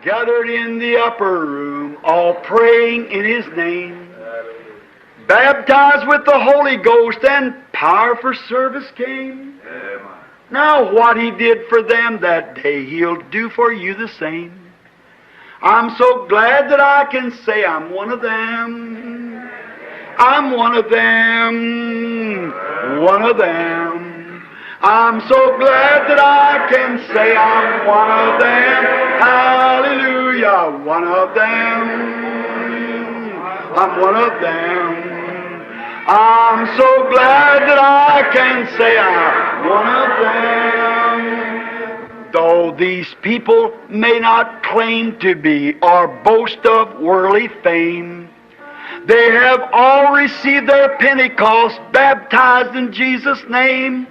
Gathered in the upper room, all praying in His name, baptized with the Holy Ghost, and power for service came. Now what He did for them that day, He'll do for you the same. I'm so glad that I can say I'm one of them. I'm one of them. One of them. I'm so glad that I can say I'm one of them. Hallelujah, one of them. I'm one of them. I'm so glad that I can say I'm one of them. Though these people may not claim to be or boast of worldly fame, they have all received their Pentecost, baptized in Jesus' name.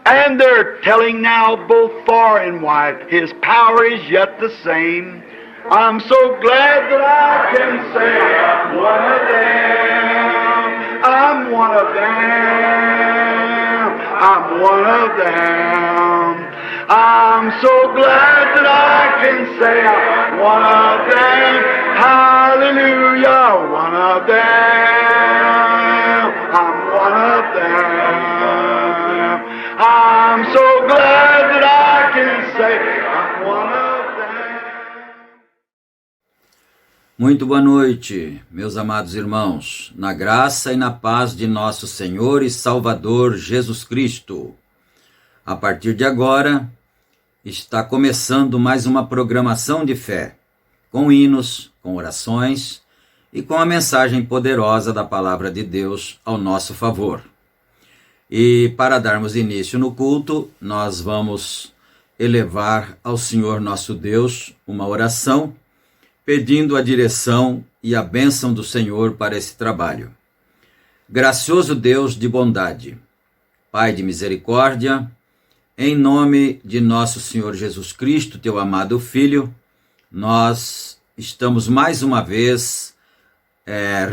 And they're telling now both far and wide, His power is yet the same. I'm so glad that I can say I'm one of them. I'm one of them. I'm one of them. I'm so glad that I can say I'm one of them. Hallelujah, one of them. I'm one of them. I'm so glad that I can say I'm one of them. Muito boa noite, meus amados irmãos, na graça e na paz de nosso Senhor e Salvador Jesus Cristo. A partir de agora, está começando mais uma programação de fé, com hinos, com orações e com a mensagem poderosa da Palavra de Deus ao nosso favor. E para darmos início no culto, nós vamos elevar ao Senhor nosso Deus uma oração, pedindo a direção e a bênção do Senhor para esse trabalho. Gracioso Deus de bondade, Pai de misericórdia, em nome de nosso Senhor Jesus Cristo, teu amado Filho, nós estamos mais uma vez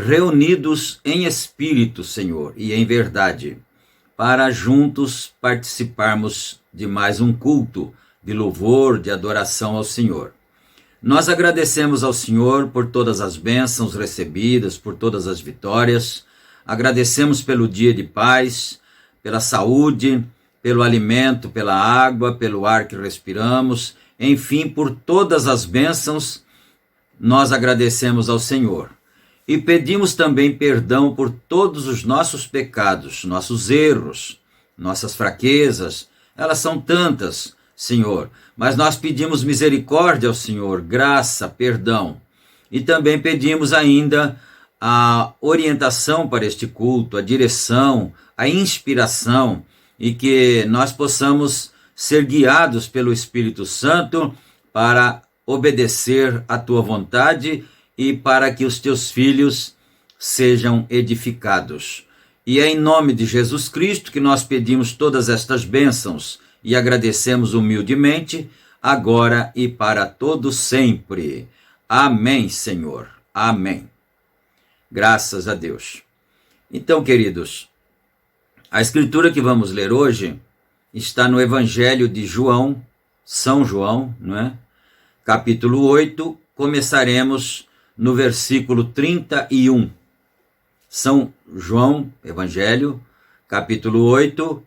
reunidos em espírito, Senhor, e em verdade, para juntos participarmos de mais um culto de louvor, de adoração ao Senhor. Nós agradecemos ao Senhor por todas as bênçãos recebidas, por todas as vitórias, agradecemos pelo dia de paz, pela saúde, pelo alimento, pela água, pelo ar que respiramos, enfim, por todas as bênçãos, nós agradecemos ao Senhor. E pedimos também perdão por todos os nossos pecados, nossos erros, nossas fraquezas. Elas são tantas, Senhor, mas nós pedimos misericórdia ao Senhor, graça, perdão. E também pedimos ainda a orientação para este culto, a direção, a inspiração, e que nós possamos ser guiados pelo Espírito Santo para obedecer à tua vontade e para que os teus filhos sejam edificados. E é em nome de Jesus Cristo que nós pedimos todas estas bênçãos e agradecemos humildemente, agora e para todo sempre. Amém, Senhor. Amém. Graças a Deus. Então, queridos, a escritura que vamos ler hoje está no Evangelho de João, São João, não é? Capítulo 8, começaremos no versículo 31. São João, Evangelho, capítulo 8,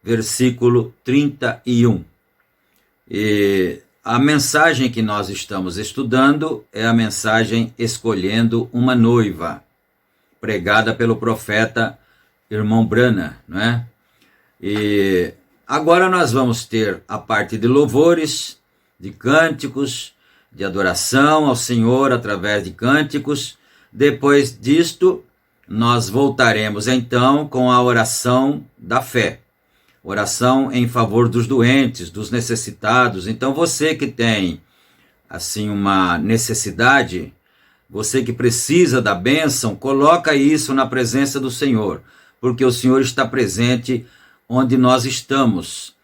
versículo 31. E a mensagem que nós estamos estudando é a mensagem Escolhendo uma Noiva, pregada pelo profeta irmão Brana, não é? E agora nós vamos ter a parte de louvores, de cânticos, de adoração ao Senhor através de cânticos. Depois disto, nós voltaremos então com a oração da fé. Oração em favor dos doentes, dos necessitados. Então você que tem assim uma necessidade, você que precisa da bênção, coloca isso na presença do Senhor, porque o Senhor está presente onde nós estamos,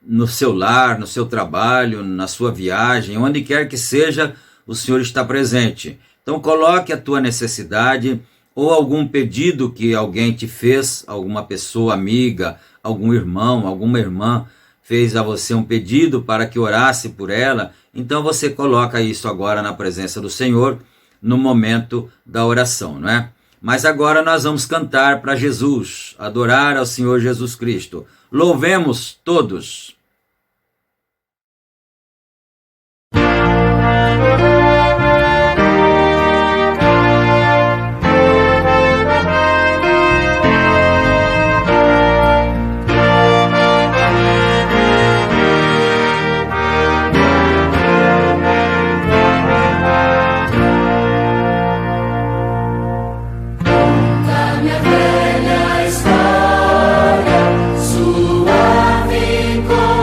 no seu lar, no seu trabalho, na sua viagem, onde quer que seja, o Senhor está presente. Então coloque a tua necessidade ou algum pedido que alguém te fez, alguma pessoa amiga, algum irmão, alguma irmã fez a você um pedido para que orasse por ela. Então você coloca isso agora na presença do Senhor no momento da oração, não é? Mas agora nós vamos cantar para Jesus, adorar ao Senhor Jesus Cristo. Louvemos todos. Minha velha história, suave como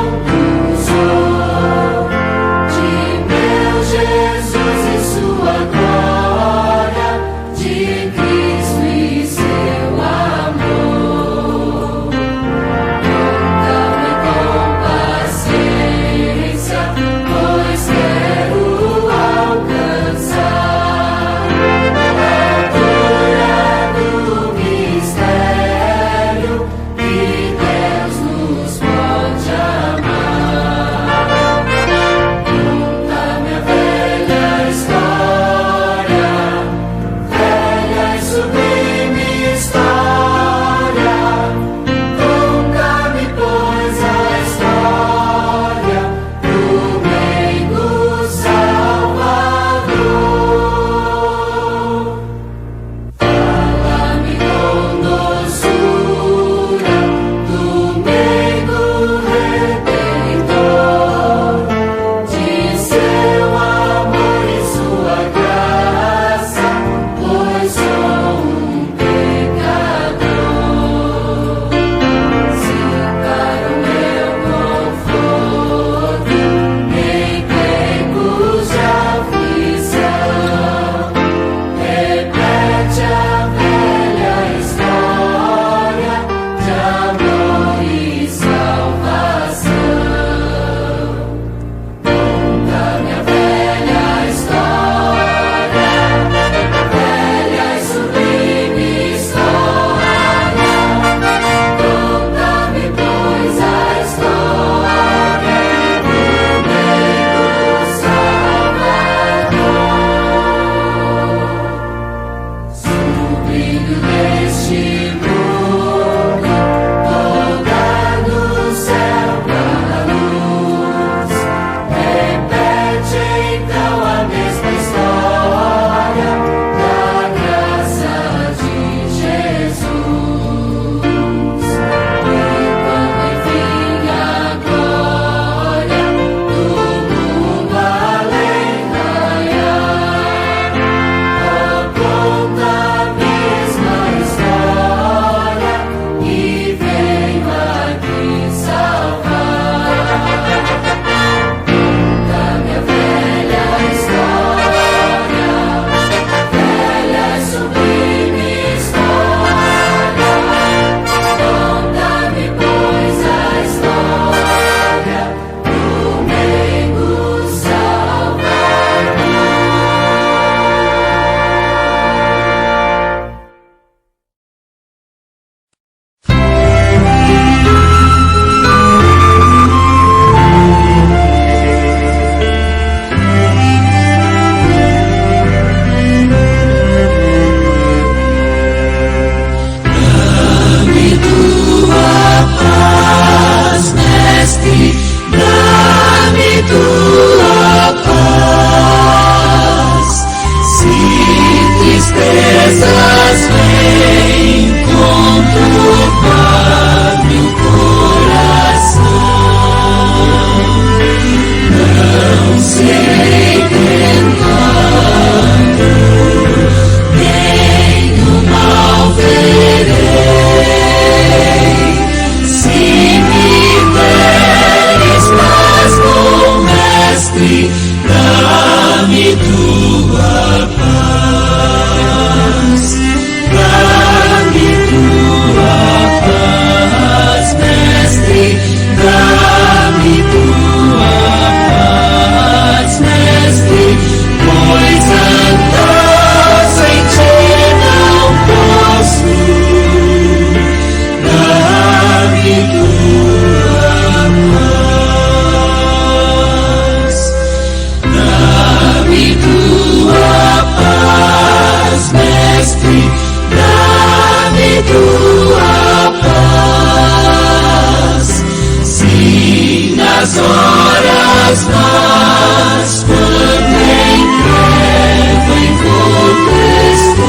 nas horas más, quando em treva envolto estou,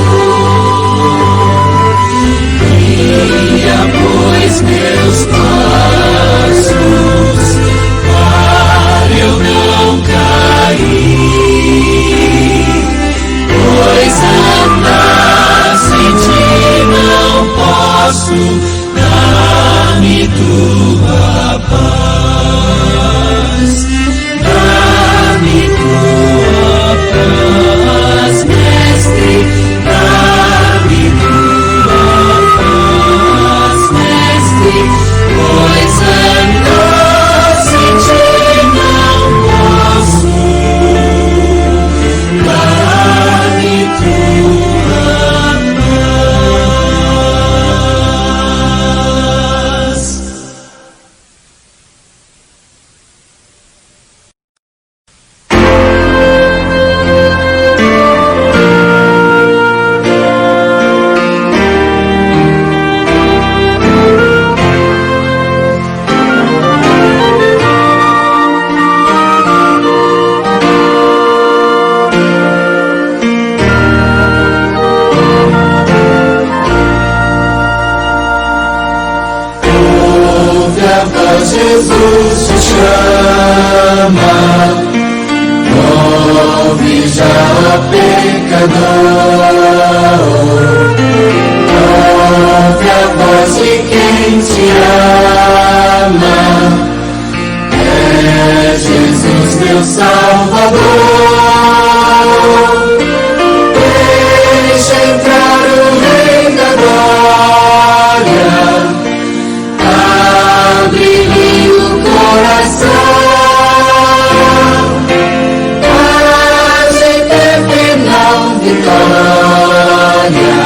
guia, pois, meus passos, para eu não cair, pois andar sem ti não posso. Dá-me tua paz, dá-me tua paz, mestre, dá-me tua paz, mestre, pois andar sem ti não posso. Dá-me tua paz. Ouve a voz, Jesus te chama. Ouve já, ó pecador. Ouve a voz de quem te ama. É Jesus, meu Salvador. Deixa entrar o Rei da Glória. Abre-lhe o coração, paz eterna vitória,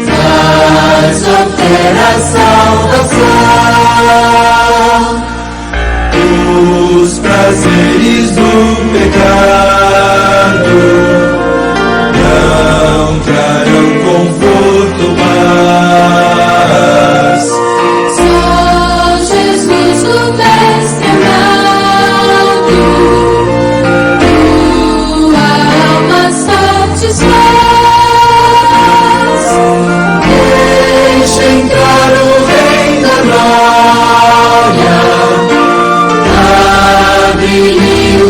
traz opera salvação. Os prazeres do pecado não trarão conforto mais. Jesus, o mestre amado, tua alma satisfaz. Deixa entrar o Rei da Glória, abre-lhe o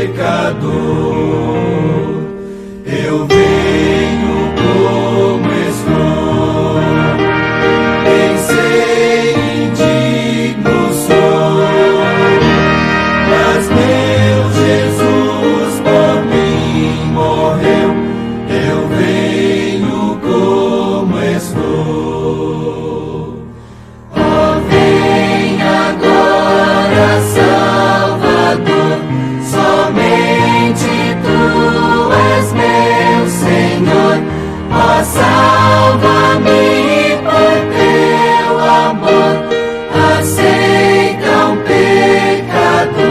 pecador. Eu venho como estou, bem sei indigno sou, mas meu Jesus por mim morreu. Eu venho como estou. Ó, vem agora, Salvador, somente Tu és meu Senhor. Ó, salva-me por Teu amor, aceita um pecador.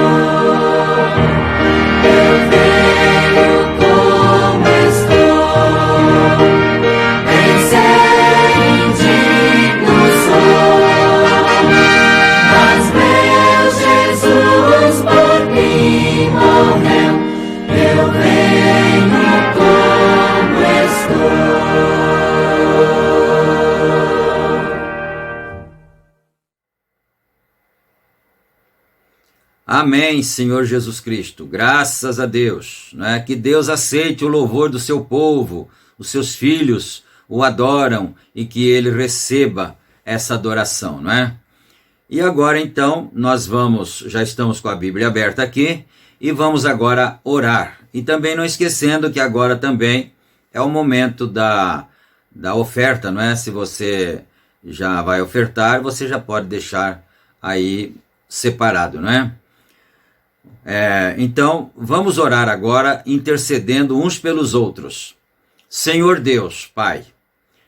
Eu venho como estou, bem sei indigno sou, mas meu Jesus por mim morreu. Eu venho como estou. Amém, Senhor Jesus Cristo. Graças a Deus. Né? Que Deus aceite o louvor do seu povo, os seus filhos o adoram e que ele receba essa adoração, não é? E agora então nós já estamos com a Bíblia aberta aqui e vamos agora orar. E também não esquecendo que agora também é o momento da oferta, não é? Se você já vai ofertar, você já pode deixar aí separado, não é? Então, vamos orar agora, intercedendo uns pelos outros. Senhor Deus, Pai,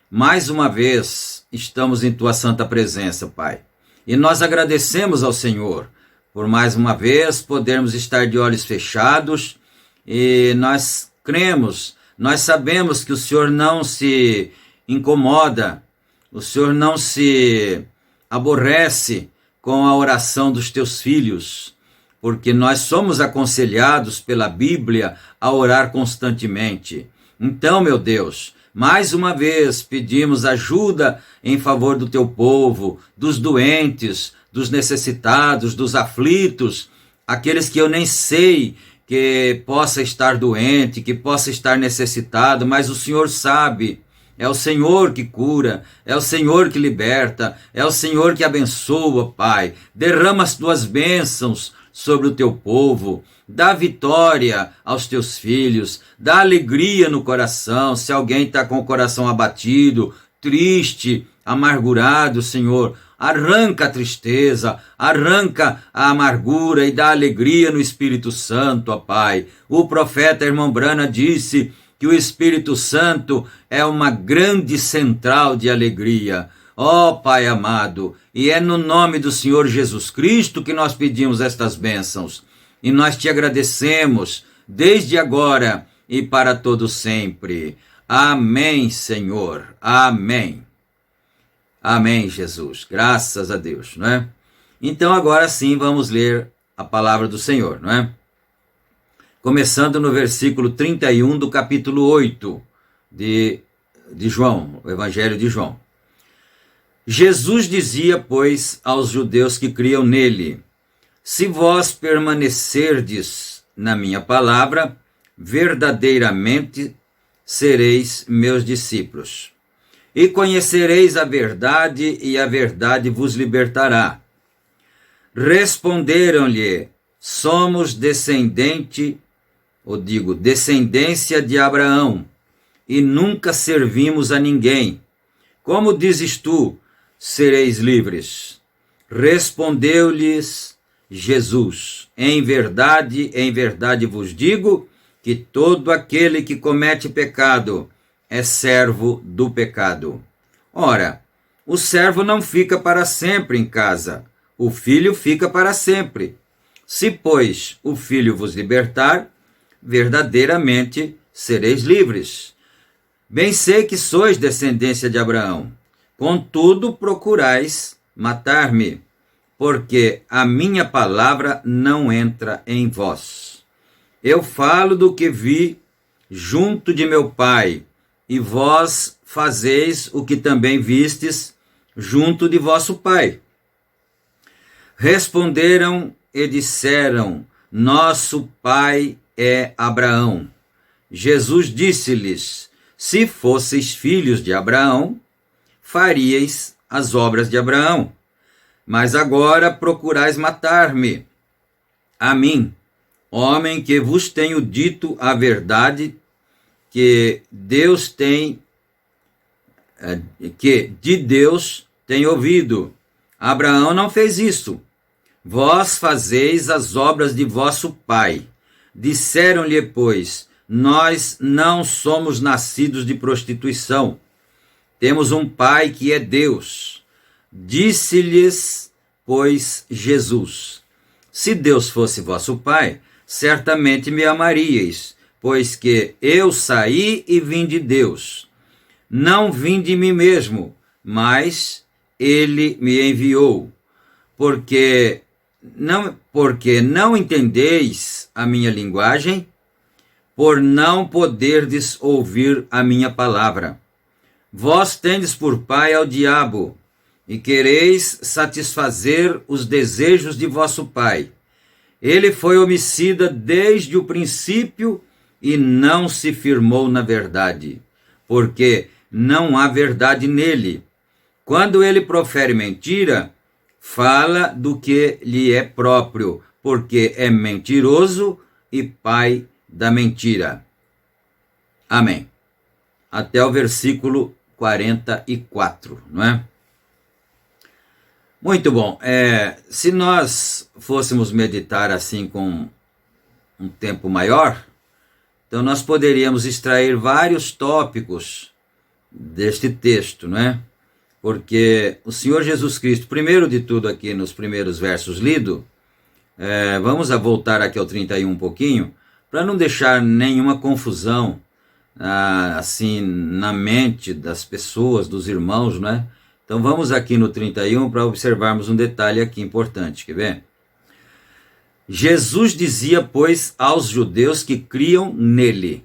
mais uma vez estamos em Tua santa presença, Pai. E nós agradecemos ao Senhor por mais uma vez podermos estar de olhos fechados e nós cremos, nós sabemos que o Senhor não se incomoda, o Senhor não se aborrece com a oração dos Teus filhos, porque nós somos aconselhados pela Bíblia a orar constantemente. Então, meu Deus, mais uma vez pedimos ajuda em favor do Teu povo, dos doentes, dos necessitados, dos aflitos, aqueles que eu nem sei que possa estar doente, que possa estar necessitado, mas o Senhor sabe. É o Senhor que cura, é o Senhor que liberta, é o Senhor que abençoa, Pai. Derrama as Tuas bênçãos sobre o Teu povo, dá vitória aos Teus filhos, dá alegria no coração. Se alguém está com o coração abatido, triste, amargurado, Senhor, arranca a tristeza, arranca a amargura e dá alegria no Espírito Santo, ó Pai. O profeta irmão Brana disse que o Espírito Santo é uma grande central de alegria. Ó Pai amado, e é no nome do Senhor Jesus Cristo que nós pedimos estas bênçãos. E nós Te agradecemos desde agora e para todo sempre. Amém, Senhor. Amém. Amém, Jesus. Graças a Deus, não é? Então agora sim vamos ler a palavra do Senhor, não é? Começando no versículo 31 do capítulo 8 de João, o Evangelho de João. Jesus dizia, pois, aos judeus que criam nele: se vós permanecerdes na minha palavra, verdadeiramente sereis meus discípulos. E conhecereis a verdade, e a verdade vos libertará. Responderam-lhe: somos descendência de Abraão, e nunca servimos a ninguém. Como dizes tu, sereis livres? Respondeu-lhes Jesus: em verdade vos digo que todo aquele que comete pecado é servo do pecado. Ora, o servo não fica para sempre em casa, o filho fica para sempre. Se, pois, o filho vos libertar, verdadeiramente sereis livres. Bem sei que sois descendência de Abraão, contudo procurais matar-me, porque a minha palavra não entra em vós. Eu falo do que vi junto de meu Pai, e vós fazeis o que também vistes junto de vosso pai. Responderam e disseram: nosso pai é Abraão. Jesus disse-lhes: se fosseis filhos de Abraão, faríeis as obras de Abraão. Mas agora procurais matar-me, a mim, homem que vos tenho dito a verdade, que de Deus tem ouvido. Abraão não fez isso. Vós fazeis as obras de vosso pai. Disseram-lhe, pois, nós não somos nascidos de prostituição. Temos um pai que é Deus. Disse-lhes, pois, Jesus: se Deus fosse vosso pai, certamente me amaríeis, pois que eu saí e vim de Deus. Não vim de mim mesmo, mas ele me enviou. Porque não entendeis a minha linguagem, por não poderdes ouvir a minha palavra. Vós tendes por pai ao diabo, e quereis satisfazer os desejos de vosso pai. Ele foi homicida desde o princípio e não se firmou na verdade, porque não há verdade nele. Quando ele profere mentira, fala do que lhe é próprio, porque é mentiroso e pai da mentira. Amém. Até o versículo 44, não é? Muito bom. Se nós fôssemos meditar assim com um tempo maior, então nós poderíamos extrair vários tópicos deste texto, não é? Porque o Senhor Jesus Cristo, primeiro de tudo aqui nos primeiros versos lidos, vamos voltar aqui ao 31 um pouquinho, para não deixar nenhuma confusão assim na mente das pessoas, dos irmãos, não é? Então vamos aqui no 31 para observarmos um detalhe aqui importante, quer ver? Jesus dizia, pois, aos judeus que criam nele: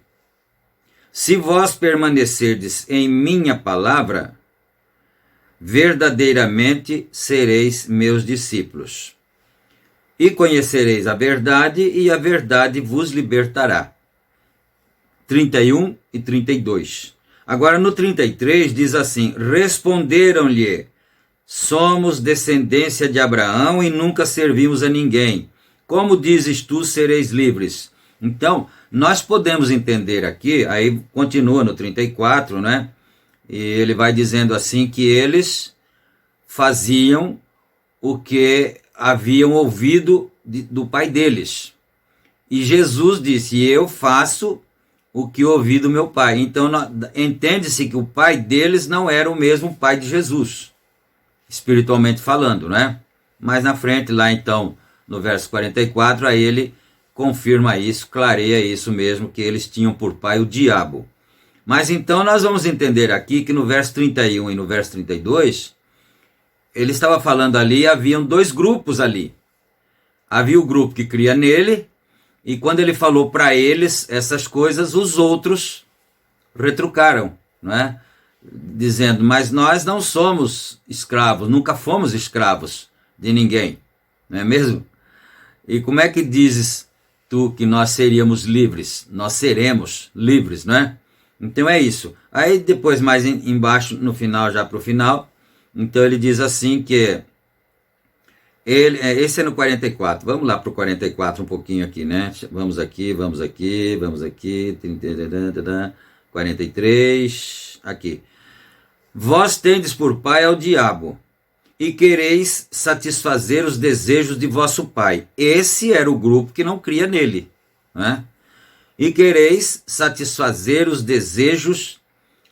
se vós permanecerdes em minha palavra, verdadeiramente sereis meus discípulos, e conhecereis a verdade, e a verdade vos libertará. 31 e 32. Agora no 33 diz assim: responderam-lhe: somos descendência de Abraão e nunca servimos a ninguém. Como dizes tu, sereis livres? Então, nós podemos entender aqui, aí continua no 34, né? E ele vai dizendo assim que eles faziam o que haviam ouvido do pai deles. E Jesus disse: eu faço o que ouvi do meu pai. Então, entende-se que o pai deles não era o mesmo pai de Jesus, espiritualmente falando, né? Mas na frente, lá então, no verso 44, aí ele confirma isso, clareia isso mesmo, que eles tinham por pai o diabo. Mas então nós vamos entender aqui que no verso 31 e no verso 32, ele estava falando ali, haviam dois grupos ali. Havia o grupo que cria nele, e quando ele falou para eles essas coisas, os outros retrucaram, não é? Dizendo: mas nós não somos escravos, nunca fomos escravos de ninguém, não é mesmo? E como é que dizes tu que nós seríamos livres? Nós seremos livres, não é? Então é isso. Aí depois mais embaixo, no final, já para o final, então ele diz assim que esse é no 44. Vamos lá para o 44 um pouquinho aqui, né? Vamos aqui, 43, aqui. Vós tendes por pai ao diabo, e quereis satisfazer os desejos de vosso pai. Esse era o grupo que não cria nele, né? E quereis satisfazer os desejos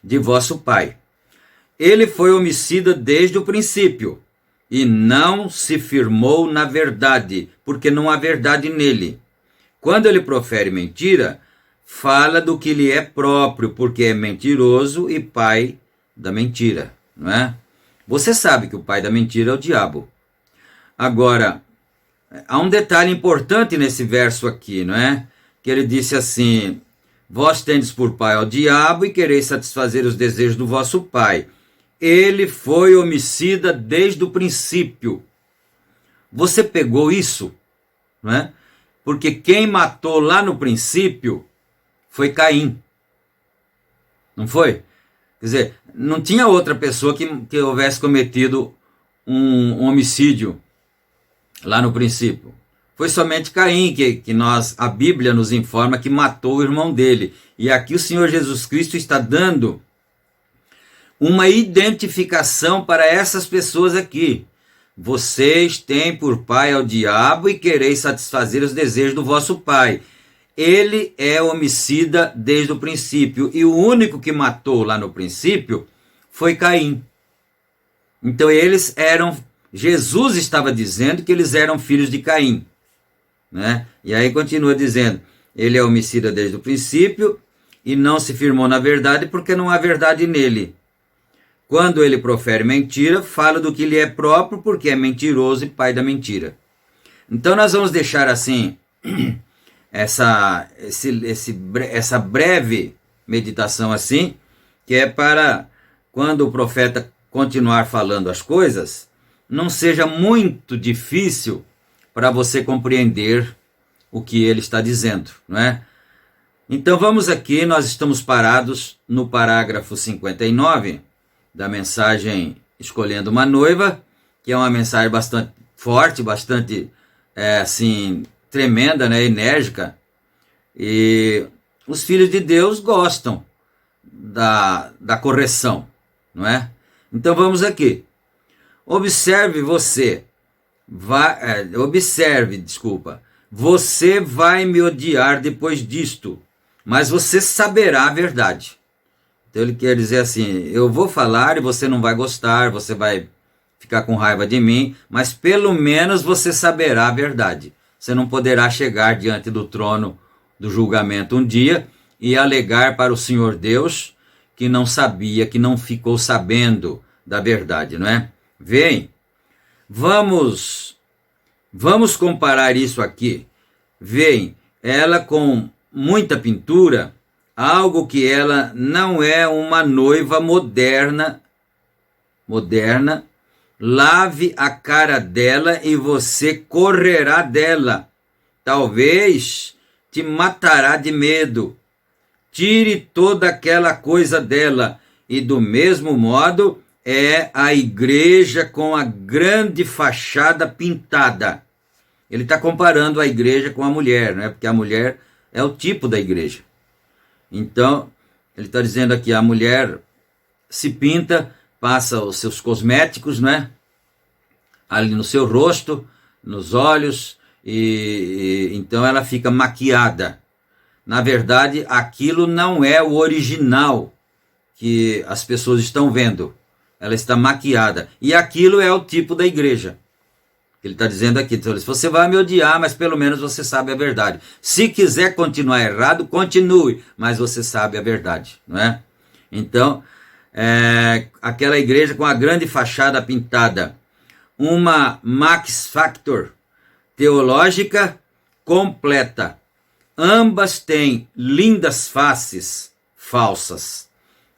de vosso pai. Ele foi homicida desde o princípio, e não se firmou na verdade, porque não há verdade nele. Quando ele profere mentira, fala do que lhe é próprio, porque é mentiroso e pai da mentira, não é? Você sabe que o pai da mentira é o diabo. Agora, há um detalhe importante nesse verso aqui, não é? Que ele disse assim: vós tendes por pai ao diabo e quereis satisfazer os desejos do vosso pai. Ele foi homicida desde o princípio. Você pegou isso, não é? porque quem matou lá no princípio foi Caim. Não foi? Quer dizer, não tinha outra pessoa que houvesse cometido um homicídio lá no princípio. Foi somente Caim que a Bíblia nos informa que matou o irmão dele. E aqui o Senhor Jesus Cristo está dando uma identificação para essas pessoas aqui. Vocês têm por pai ao diabo e quereis satisfazer os desejos do vosso pai. Ele é homicida desde o princípio. E o único que matou lá no princípio foi Caim. Então Jesus estava dizendo que eles eram filhos de Caim, né? E aí continua dizendo, ele é homicida desde o princípio e não se firmou na verdade porque não há verdade nele. Quando ele profere mentira, fala do que lhe é próprio porque é mentiroso e pai da mentira. Então nós vamos deixar assim essa breve meditação assim, que é para quando o profeta continuar falando as coisas, não seja muito difícil para você compreender o que ele está dizendo, não é? Então vamos aqui, nós estamos parados no parágrafo 59 da mensagem Escolhendo uma Noiva, que é uma mensagem bastante forte, bastante assim, tremenda, né, enérgica, e os filhos de Deus gostam da correção, não é? Então vamos aqui. Observe, você vai me odiar depois disto, mas você saberá a verdade. Então ele quer dizer assim, eu vou falar e você não vai gostar, você vai ficar com raiva de mim, mas pelo menos você saberá a verdade. Você não poderá chegar diante do trono do julgamento um dia e alegar para o Senhor Deus que não sabia, que não ficou sabendo da verdade, não é? Vem, vamos comparar isso aqui. Vem, ela com muita pintura, algo que ela não é uma noiva moderna, lave a cara dela e você correrá dela. Talvez te matará de medo. Tire toda aquela coisa dela. E do mesmo modo é a igreja com a grande fachada pintada. Ele está comparando a igreja com a mulher, né? Porque a mulher é o tipo da igreja. Então, ele está dizendo aqui, a mulher se pinta, passa os seus cosméticos, né? Ali no seu rosto, nos olhos, e então ela fica maquiada. Na verdade, aquilo não é o original que as pessoas estão vendo. Ela está maquiada. E aquilo é o tipo da igreja. Ele está dizendo aqui, então, você vai me odiar, mas pelo menos você sabe a verdade. Se quiser continuar errado, continue, mas você sabe a verdade, não é? Então, aquela igreja com a grande fachada pintada, uma Max Factor teológica completa. Ambas têm lindas faces falsas,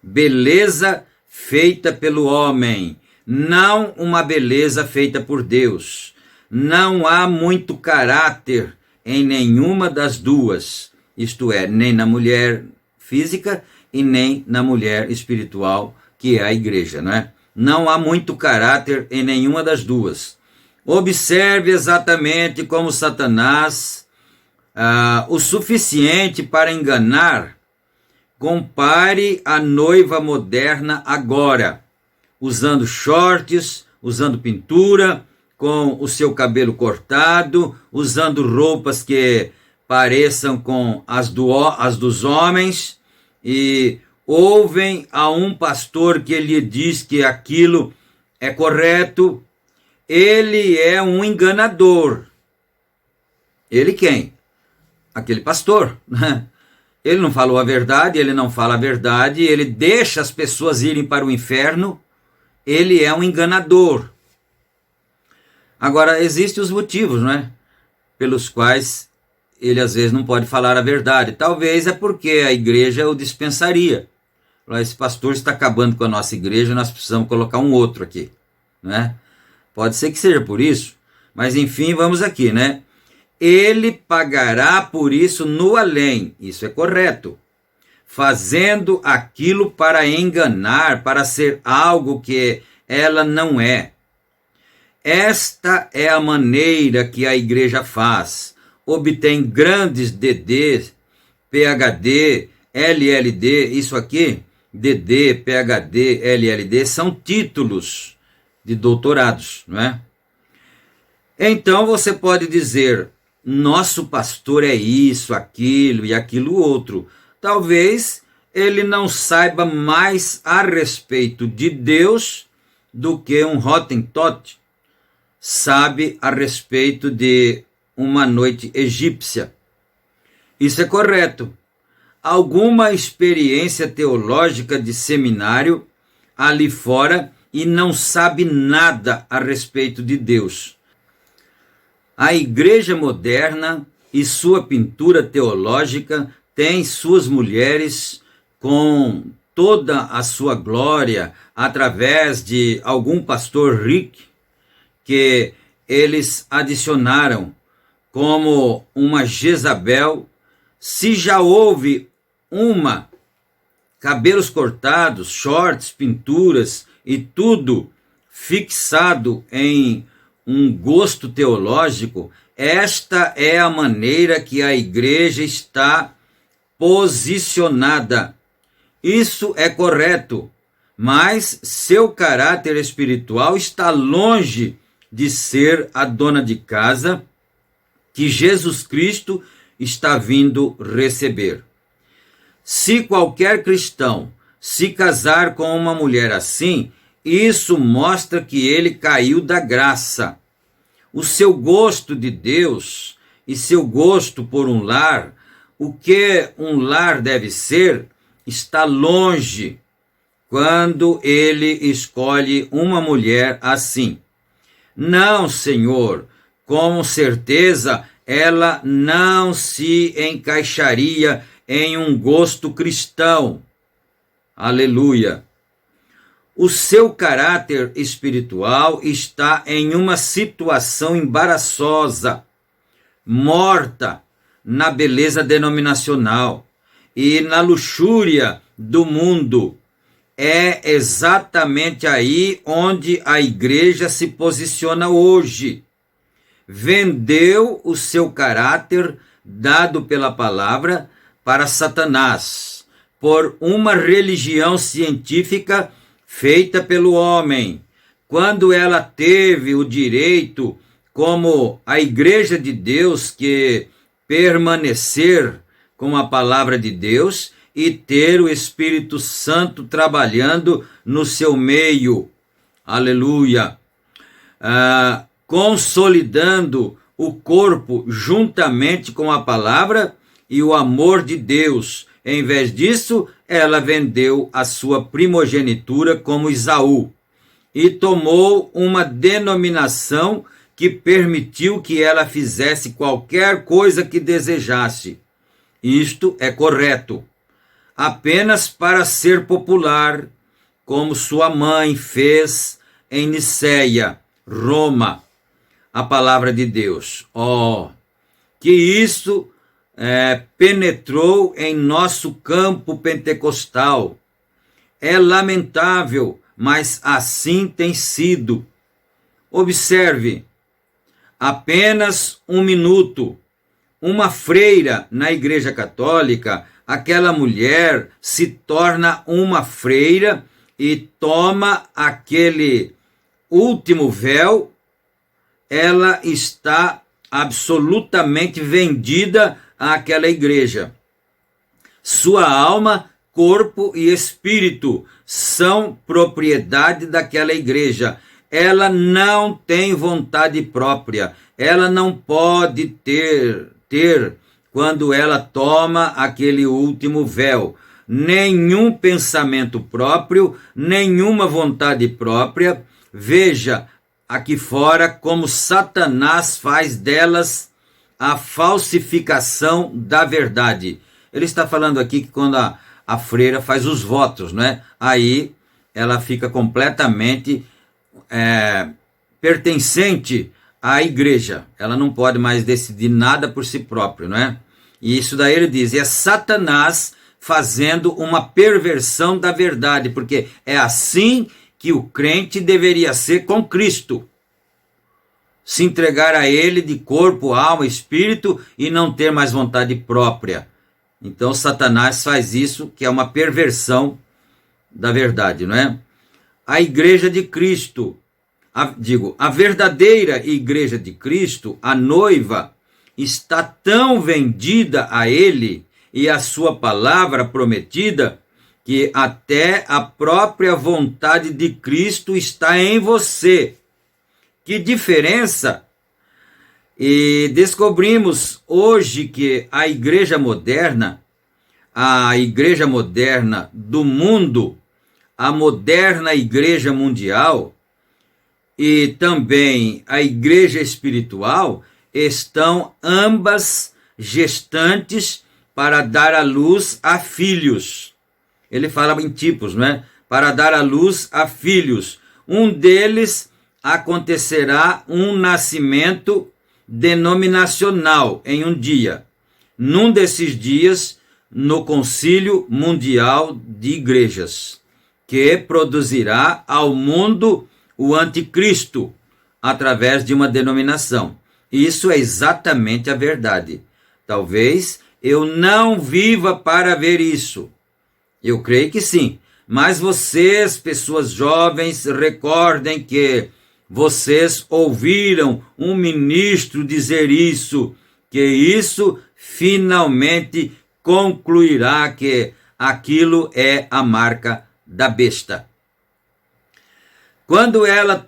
beleza feita pelo homem, não uma beleza feita por Deus. Não há muito caráter em nenhuma das duas, isto é, nem na mulher física e nem na mulher espiritual, que é a igreja, não é? Não há muito caráter em nenhuma das duas. Observe exatamente como Satanás, o suficiente para enganar. Compare a noiva moderna agora, usando shorts, usando pintura, com o seu cabelo cortado, usando roupas que pareçam com as dos homens, e ouvem a um pastor que lhe diz que aquilo é correto. Ele é um enganador. Ele quem? Aquele pastor, né? Ele não falou a verdade, ele não fala a verdade, ele deixa as pessoas irem para o inferno. Ele é um enganador. Agora, existem os motivos, não é? Pelos quais ele às vezes não pode falar a verdade. Talvez é porque a igreja o dispensaria. Esse pastor está acabando com a nossa igreja, nós precisamos colocar um outro aqui, né? Pode ser que seja por isso, mas enfim, vamos aqui, né? ele pagará por isso no além. Isso é correto. Fazendo aquilo para enganar, para ser algo que ela não é. Esta é a maneira que a igreja faz. Obtém grandes DD, PhD, LLD, isso aqui, DD, PhD, LLD, são títulos de doutorados, não é? Então você pode dizer, nosso pastor é isso, aquilo e aquilo outro. Talvez ele não saiba mais a respeito de Deus do que um Hottentot sabe a respeito de uma noite egípcia. Isso é correto. Alguma experiência teológica de seminário ali fora e não sabe nada a respeito de Deus. A igreja moderna e sua pintura teológica tem suas mulheres com toda a sua glória através de algum pastor Rick que eles adicionaram como uma Jezabel. Se já houve uma, cabelos cortados, shorts, pinturas e tudo fixado em um gosto teológico, esta é a maneira que a igreja está posicionada. Isso é correto, mas seu caráter espiritual está longe de ser a dona de casa que Jesus Cristo está vindo receber. Se qualquer cristão se casar com uma mulher assim, isso mostra que ele caiu da graça. O seu gosto de Deus e seu gosto por um lar, o que um lar deve ser, está longe quando ele escolhe uma mulher assim. Não, Senhor, com certeza ela não se encaixaria em um gosto cristão. Aleluia! O seu caráter espiritual está em uma situação embaraçosa, morta na beleza denominacional e na luxúria do mundo. É exatamente aí onde a igreja se posiciona hoje. Vendeu o seu caráter, dado pela palavra, para Satanás, por uma religião científica feita pelo homem, quando ela teve o direito, como a igreja de Deus, que permanecer com a palavra de Deus e ter o Espírito Santo trabalhando no seu meio. Aleluia! Consolidando o corpo juntamente com a palavra e o amor de Deus. Em vez disso, ela vendeu a sua primogenitura como Esaú e tomou uma denominação que permitiu que ela fizesse qualquer coisa que desejasse. Isto é correto. Apenas para ser popular, como sua mãe fez em Niceia, Roma, a palavra de Deus. Que isso penetrou em nosso campo pentecostal. É lamentável, mas assim tem sido. Observe, apenas um minuto. Uma freira na Igreja Católica, aquela mulher se torna uma freira e toma aquele último véu, ela está absolutamente vendida àquela igreja. Sua alma, corpo e espírito são propriedade daquela igreja. Ela não tem vontade própria, ela não pode ter quando ela toma aquele último véu, nenhum pensamento próprio, nenhuma vontade própria. Veja aqui fora como Satanás faz delas a falsificação da verdade. Ele está falando aqui que quando a freira faz os votos, né? Aí ela fica completamente pertencente a igreja. Ela não pode mais decidir nada por si própria, não é? E isso daí ele diz, é Satanás fazendo uma perversão da verdade, porque é assim que o crente deveria ser com Cristo. Se entregar a ele de corpo, alma, espírito e não ter mais vontade própria. Então Satanás faz isso, que é uma perversão da verdade, não é? A igreja de Cristo, a verdadeira igreja de Cristo, a noiva, está tão vendida a ele e a sua palavra prometida, que até a própria vontade de Cristo está em você. Que diferença! E descobrimos hoje que a igreja moderna do mundo, a moderna igreja mundial e também a igreja espiritual estão ambas gestantes para dar à luz a filhos. Ele fala em tipos, né? Para dar à luz a filhos. Um deles acontecerá um nascimento denominacional em um dia. Num desses dias, no Concílio Mundial de Igrejas, que produzirá ao mundo o anticristo através de uma denominação. Isso é exatamente a verdade. Talvez eu não viva para ver isso. Eu creio que sim. Mas vocês, pessoas jovens, recordem que vocês ouviram um ministro dizer isso, que isso finalmente concluirá que aquilo é a marca da besta. Quando ela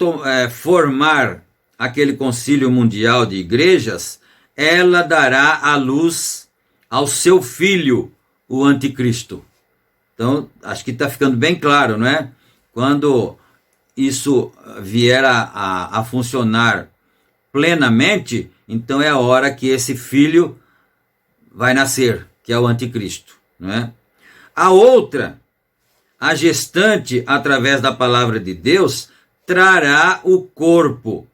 formar aquele concílio mundial de igrejas, ela dará à luz ao seu filho, o anticristo. Então, acho que está ficando bem claro, não é? Quando isso vier a funcionar plenamente, então é a hora que esse filho vai nascer, que é o anticristo, não é? A outra, a gestante, através da palavra de Deus, trará o corpo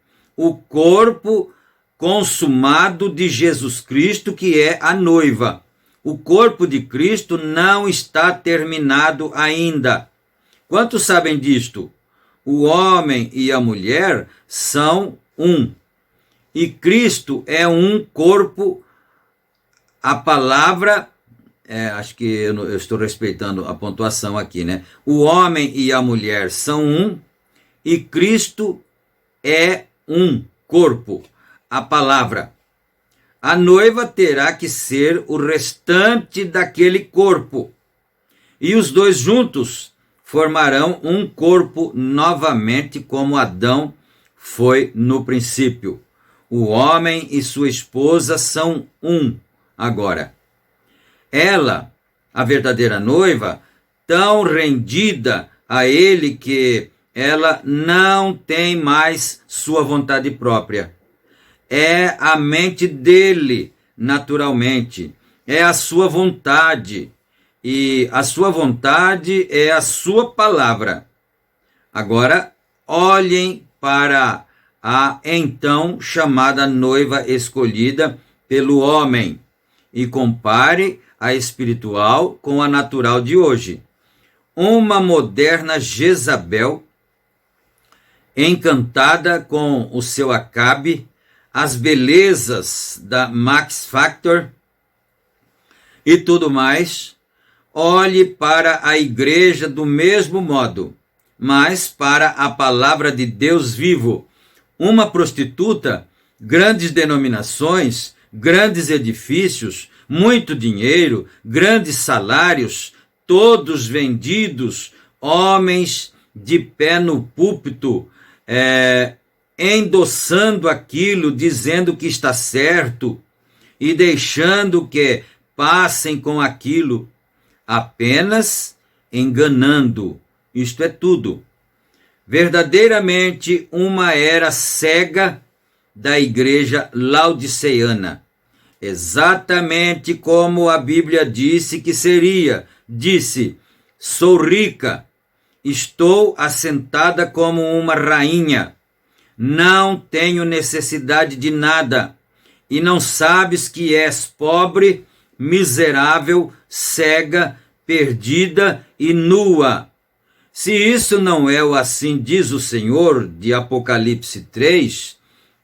consumado de Jesus Cristo, que é a noiva. O corpo de Cristo não está terminado ainda. Quantos sabem disto? O homem e a mulher são um. E Cristo é um corpo. A palavra, acho que eu estou respeitando a pontuação aqui, né? O homem e a mulher são um, e Cristo é um corpo. A palavra. A noiva terá que ser o restante daquele corpo. E os dois juntos formarão um corpo novamente, como Adão foi no princípio. O homem e sua esposa são um agora. Ela, a verdadeira noiva, tão rendida a ele que ela não tem mais sua vontade própria. É a mente dele, naturalmente. É a sua vontade. E a sua vontade é a sua palavra. Agora, olhem para a então chamada noiva escolhida pelo homem e compare a espiritual com a natural de hoje. Uma moderna Jezabel, encantada com o seu Acabe, as belezas da Max Factor e tudo mais, olhe para a igreja do mesmo modo, mas para a palavra de Deus vivo. Uma prostituta, grandes denominações, grandes edifícios, muito dinheiro, grandes salários, todos vendidos, homens de pé no púlpito, endossando aquilo, dizendo que está certo e deixando que passem com aquilo, apenas enganando. Isto é tudo. Verdadeiramente uma era cega da igreja laodiceana. Exatamente como a Bíblia disse que seria. Disse: sou rica, estou assentada como uma rainha. não tenho necessidade de nada, e não sabes que és pobre, miserável, cega, perdida e nua. Se isso não é o assim diz o Senhor, de Apocalipse 3,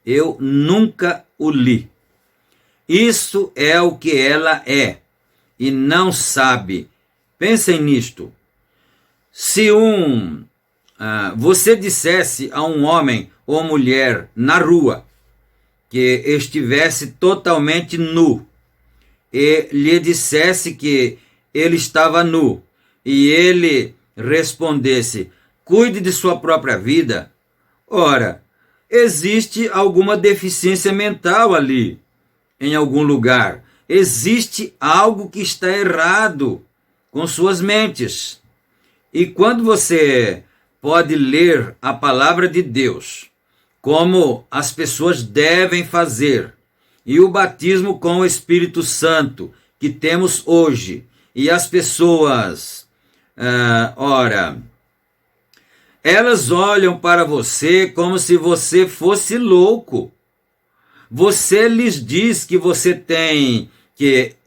eu nunca o li. Isso é o que ela é, e não sabe. Pensem nisto. Se você dissesse a um homem ou mulher na rua que estivesse totalmente nu e lhe dissesse que ele estava nu e ele respondesse: cuide de sua própria vida, ora, existe alguma deficiência mental ali, em algum lugar. Existe algo que está errado com suas mentes. E quando você pode ler a palavra de Deus, como as pessoas devem fazer, e o batismo com o Espírito Santo que temos hoje, e as pessoas, elas olham para você como se você fosse louco. Você lhes diz que você tem,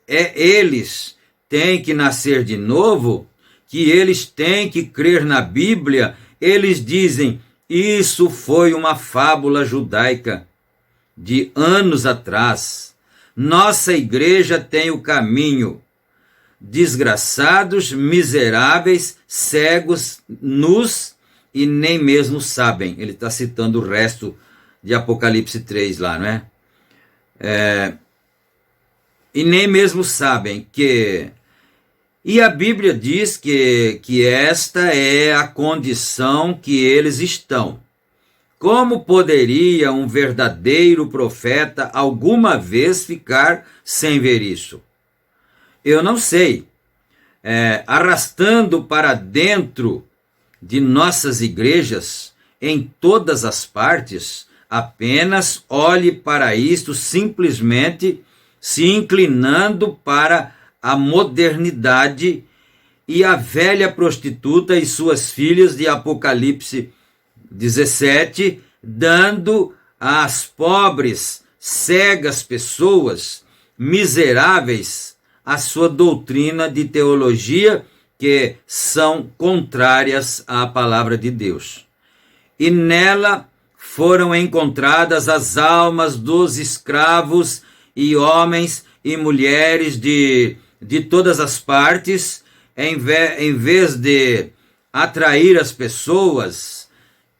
eles têm que nascer de novo, que eles têm que crer na Bíblia. Eles dizem: isso foi uma fábula judaica de anos atrás. Nossa igreja tem o caminho. Desgraçados, miseráveis, cegos, nus e nem mesmo sabem. Ele está citando o resto de Apocalipse 3 lá, não é? E nem mesmo sabem que... E a Bíblia diz que esta é a condição que eles estão. Como poderia um verdadeiro profeta alguma vez ficar sem ver isso? Eu não sei. Arrastando para dentro de nossas igrejas, em todas as partes, apenas olhe para isto simplesmente se inclinando para a modernidade e a velha prostituta e suas filhas de Apocalipse 17, dando às pobres, cegas pessoas, miseráveis, a sua doutrina de teologia, que são contrárias à palavra de Deus. E nela foram encontradas as almas dos escravos e homens e mulheres de todas as partes. Em vez de atrair as pessoas,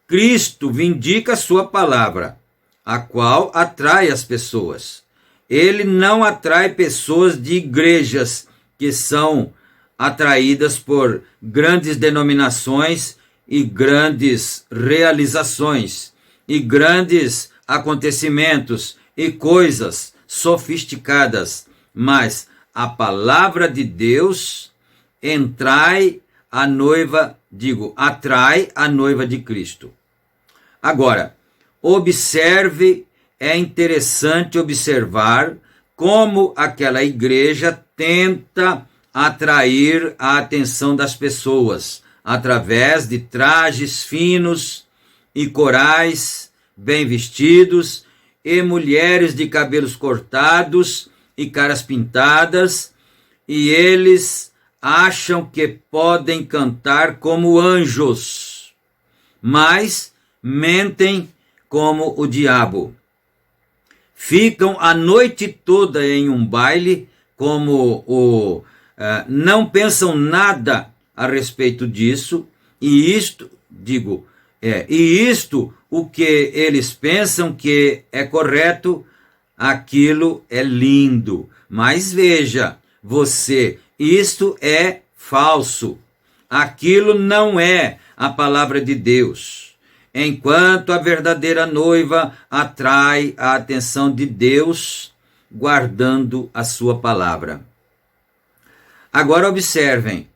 Cristo vindica a sua palavra, a qual atrai as pessoas. Ele não atrai pessoas de igrejas que são atraídas por grandes denominações e grandes realizações e grandes acontecimentos e coisas sofisticadas, mas a palavra de Deus atrai a noiva de Cristo. Agora, é interessante observar como aquela igreja tenta atrair a atenção das pessoas através de trajes finos e corais, bem vestidos, e mulheres de cabelos cortados e caras pintadas, e eles acham que podem cantar como anjos, mas mentem como o diabo. Ficam a noite toda em um baile, não pensam nada a respeito disso, e isto o que eles pensam que é correto, aquilo é lindo. Mas veja, isto é falso. Aquilo não é a palavra de Deus. Enquanto a verdadeira noiva atrai a atenção de Deus, guardando a sua palavra. Agora observe,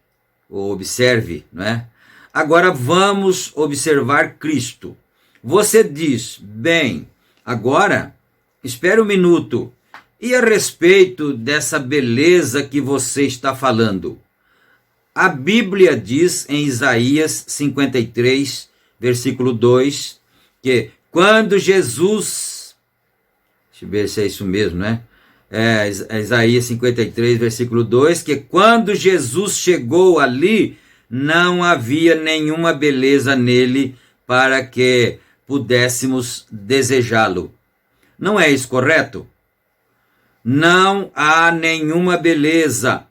não é? Agora vamos observar Cristo. Você diz: bem, agora, espere um minuto. E a respeito dessa beleza que você está falando? A Bíblia diz em Isaías 53, versículo 2, que quando Jesus, deixa eu ver se é isso mesmo, né? É Isaías 53, versículo 2, que quando Jesus chegou ali, não havia nenhuma beleza nele para que pudéssemos desejá-lo. Não é isso correto? Não há nenhuma beleza.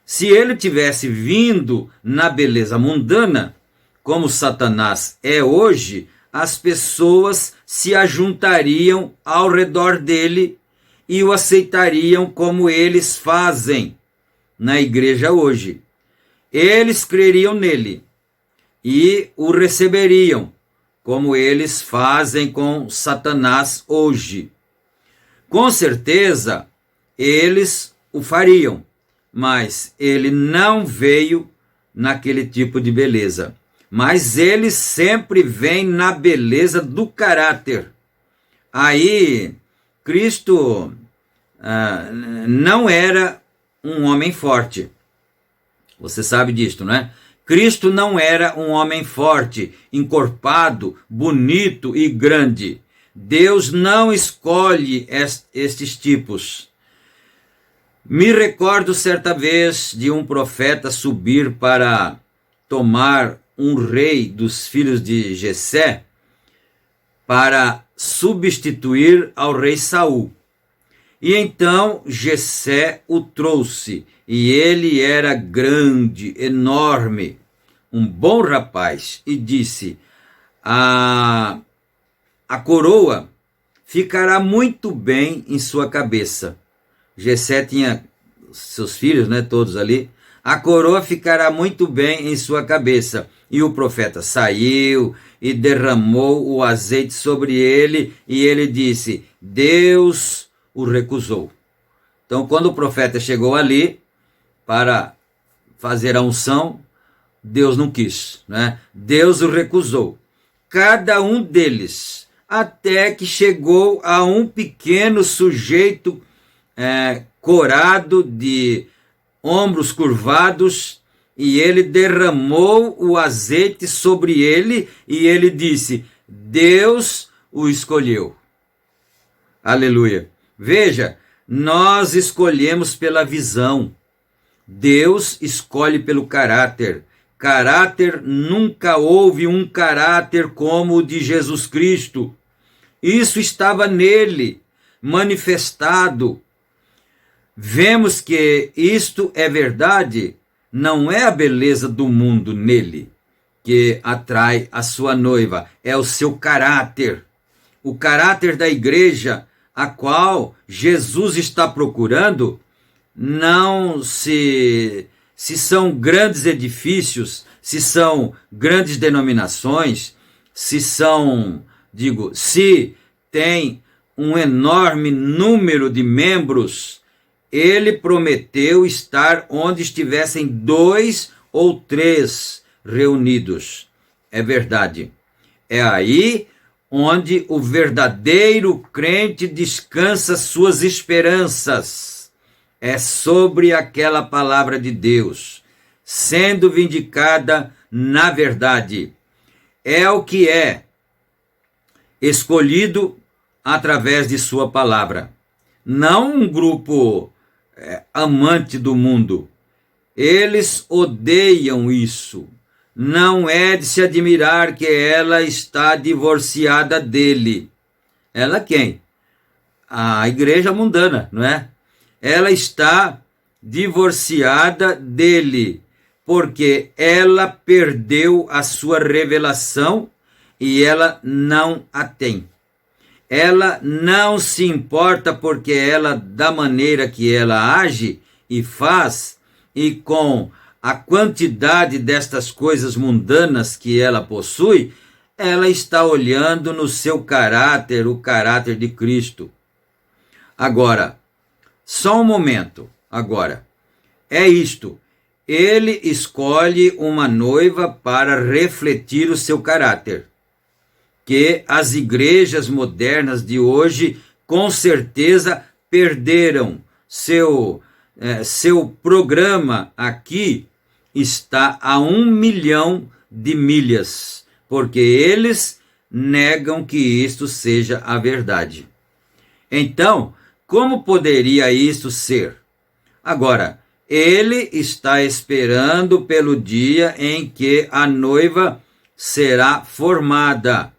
Se ele tivesse vindo na beleza mundana, como Satanás é hoje, as pessoas se ajuntariam ao redor dele e o aceitariam como eles fazem na igreja hoje. Eles creriam nele e o receberiam, como eles fazem com Satanás hoje. Com certeza, eles o fariam, mas ele não veio naquele tipo de beleza. Mas ele sempre vem na beleza do caráter. Aí, Cristo não era um homem forte. Você sabe disto, não é? Cristo não era um homem forte, encorpado, bonito e grande. Deus não escolhe estes tipos. Me recordo certa vez de um profeta subir para tomar um rei dos filhos de Jessé para substituir ao rei Saul. E então Jessé o trouxe, e ele era grande, enorme, um bom rapaz, e disse: a coroa ficará muito bem em sua cabeça. Jessé tinha seus filhos, né, todos ali. A coroa ficará muito bem em sua cabeça. E o profeta saiu e derramou o azeite sobre ele, e ele disse: Deus o recusou. Então, quando o profeta chegou ali para fazer a unção, Deus não quis, né? Deus o recusou. Cada um deles, até que chegou a um pequeno sujeito corado, de ombros curvados, e ele derramou o azeite sobre ele, e ele disse: Deus o escolheu. Aleluia. Veja, nós escolhemos pela visão. Deus escolhe pelo caráter. Caráter, nunca houve um caráter como o de Jesus Cristo. Isso estava nele, manifestado. Vemos que isto é verdade. Não é a beleza do mundo nele que atrai a sua noiva, é o seu caráter. O caráter da igreja, a qual Jesus está procurando, não se são grandes edifícios, se são grandes denominações, se tem um enorme número de membros. Ele prometeu estar onde estivessem 2 ou 3 reunidos. É verdade. É aí onde o verdadeiro crente descansa suas esperanças. É sobre aquela palavra de Deus, sendo vindicada na verdade. É o que é escolhido através de sua palavra. Não um grupo amante do mundo. Eles odeiam isso. Não é de se admirar que ela está divorciada dele. Ela quem? A igreja mundana, não é? Ela está divorciada dele, porque ela perdeu a sua revelação e ela não a tem. Ela não se importa porque ela, da maneira que ela age e faz, e com a quantidade destas coisas mundanas que ela possui, ela está olhando no seu caráter, o caráter de Cristo. Agora, só um momento, agora, é isto, ele escolhe uma noiva para refletir o seu caráter, que as igrejas modernas de hoje, com certeza, perderam. Seu programa aqui está a 1 milhão de milhas, porque eles negam que isto seja a verdade. Então, como poderia isto ser? Agora, ele está esperando pelo dia em que a noiva será formada.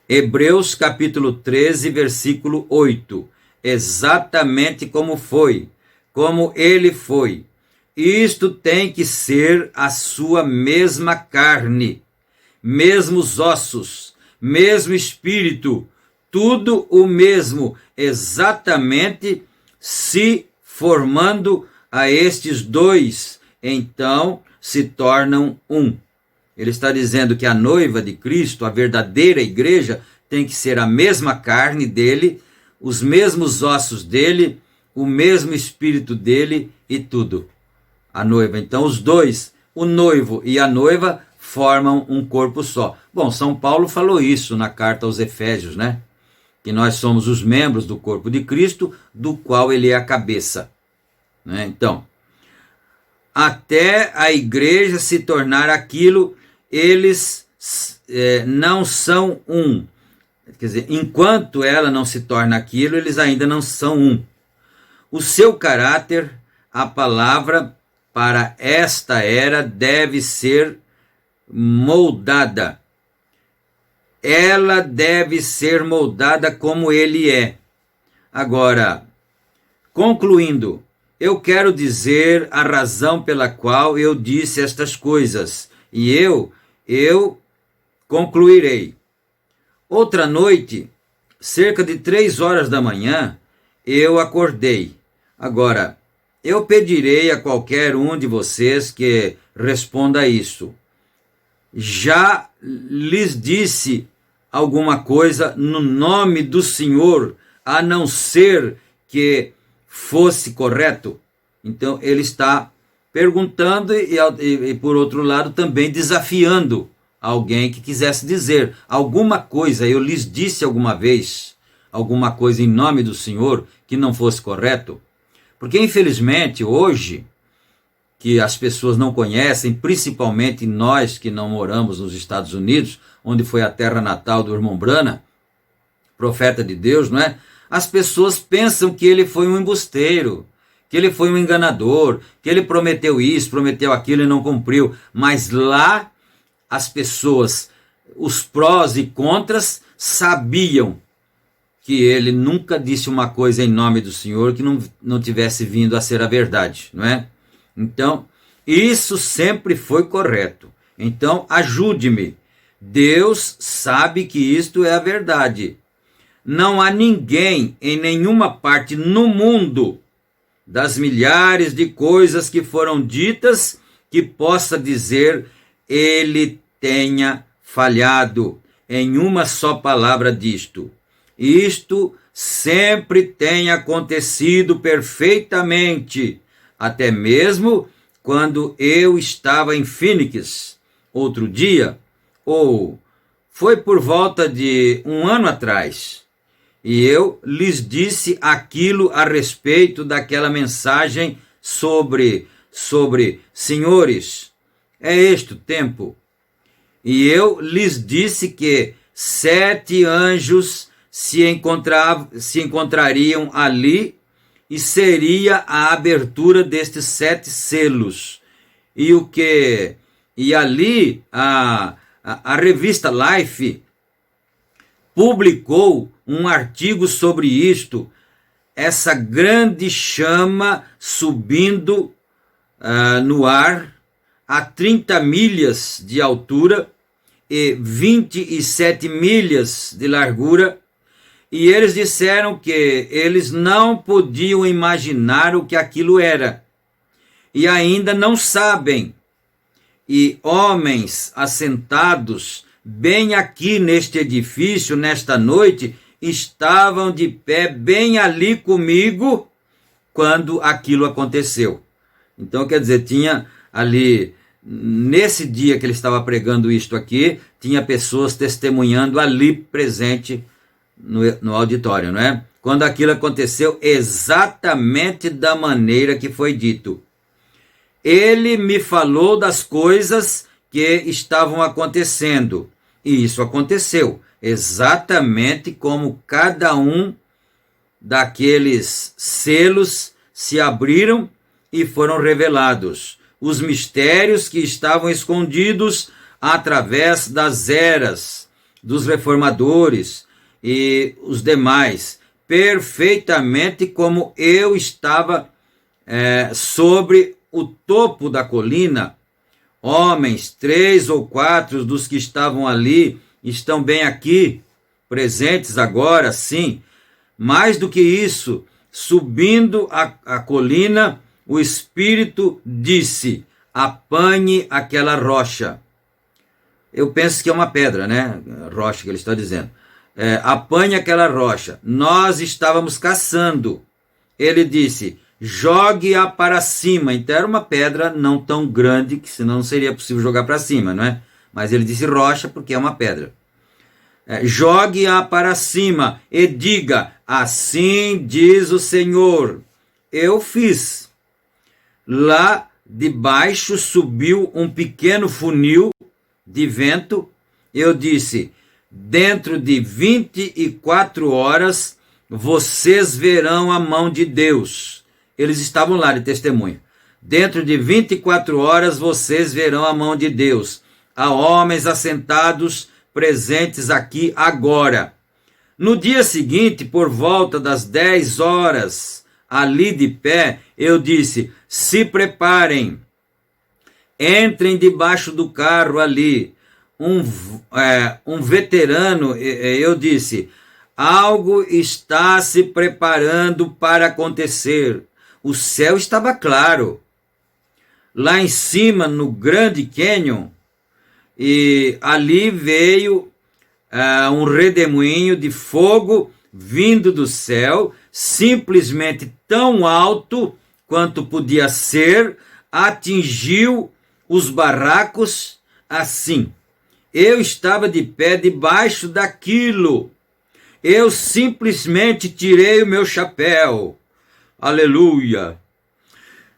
Hebreus capítulo 13, versículo 8. Exatamente como foi, como ele foi. Isto tem que ser a sua mesma carne, mesmos ossos, mesmo espírito, tudo o mesmo, exatamente se formando a estes dois, então se tornam um. Ele está dizendo que a noiva de Cristo, a verdadeira igreja, tem que ser a mesma carne dele, os mesmos ossos dele, o mesmo espírito dele e tudo. A noiva, então os dois, o noivo e a noiva, formam um corpo só. Bom, São Paulo falou isso na carta aos Efésios, né? Que nós somos os membros do corpo de Cristo, do qual ele é a cabeça. Né? Então, até a igreja se tornar aquilo, eles não são um. Quer dizer, enquanto ela não se torna aquilo, eles ainda não são um. O seu caráter, a palavra para esta era deve ser moldada. Ela deve ser moldada como ele é. Agora, concluindo, eu quero dizer a razão pela qual eu disse estas coisas, e eu concluirei. Outra noite, cerca de 3 horas da manhã, eu acordei. Agora, eu pedirei a qualquer um de vocês que responda isso. Já lhes disse alguma coisa no nome do Senhor, a não ser que fosse correto? Então ele está perguntando e por outro lado também desafiando alguém que quisesse dizer alguma coisa. Eu lhes disse alguma vez alguma coisa em nome do Senhor que não fosse correto? Porque infelizmente hoje, que as pessoas não conhecem, principalmente nós que não moramos nos Estados Unidos, onde foi a terra natal do irmão Branham, profeta de Deus, não é? As pessoas pensam que ele foi um embusteiro, que ele foi um enganador, que ele prometeu isso, prometeu aquilo e não cumpriu. Mas lá as pessoas, os prós e contras, sabiam que ele nunca disse uma coisa em nome do Senhor que não tivesse vindo a ser a verdade, não é? Então, isso sempre foi correto. Então, ajude-me. Deus sabe que isto é a verdade. Não há ninguém em nenhuma parte no mundo, das milhares de coisas que foram ditas, que possa dizer ele tenha falhado em uma só palavra disto. Isto sempre tem acontecido perfeitamente, até mesmo quando eu estava em Phoenix outro dia, ou foi por volta de 1 ano atrás, e eu lhes disse aquilo a respeito daquela mensagem sobre senhores, é este o tempo. E eu lhes disse que 7 anjos se encontrariam ali e seria a abertura destes 7 selos. E ali a revista Life publicou um artigo sobre isto, essa grande chama subindo no ar a 30 milhas de altura e 27 milhas de largura, e eles disseram que eles não podiam imaginar o que aquilo era, e ainda não sabem. E homens assentados bem aqui neste edifício, nesta noite, estavam de pé bem ali comigo quando aquilo aconteceu. Então, quer dizer, tinha ali, nesse dia que ele estava pregando isto aqui, tinha pessoas testemunhando ali presente no auditório, não é? Quando aquilo aconteceu exatamente da maneira que foi dito. Ele me falou das coisas que estavam acontecendo. E isso aconteceu, exatamente como cada um daqueles selos se abriram e foram revelados. Os mistérios que estavam escondidos através das eras, dos reformadores e os demais, perfeitamente como eu estava sobre o topo da colina. Homens, 3 ou 4 dos que estavam ali estão bem aqui, presentes agora, sim. Mais do que isso, subindo a colina, o Espírito disse: apanhe aquela rocha. Eu penso que é uma pedra, né? Rocha que ele está dizendo. Apanhe aquela rocha. Nós estávamos caçando. Ele disse: jogue-a para cima. Então era uma pedra não tão grande, que senão não seria possível jogar para cima, não é? Mas ele disse rocha porque é uma pedra. Jogue-a para cima e diga: assim diz o Senhor. Eu fiz. Lá debaixo subiu um pequeno funil de vento. Eu disse: dentro de 24 horas vocês verão a mão de Deus. Eles estavam lá de testemunho. Dentro de 24 horas vocês verão a mão de Deus. Há homens assentados presentes aqui agora. No dia seguinte, por volta das 10 horas, ali de pé, eu disse: se preparem, entrem debaixo do carro ali. Um veterano, eu disse: algo está se preparando para acontecer. O céu estava claro. Lá em cima, no Grande Canyon, e ali veio um redemoinho de fogo vindo do céu, simplesmente tão alto quanto podia ser, atingiu os barracos assim. Eu estava de pé debaixo daquilo. Eu simplesmente tirei o meu chapéu. Aleluia!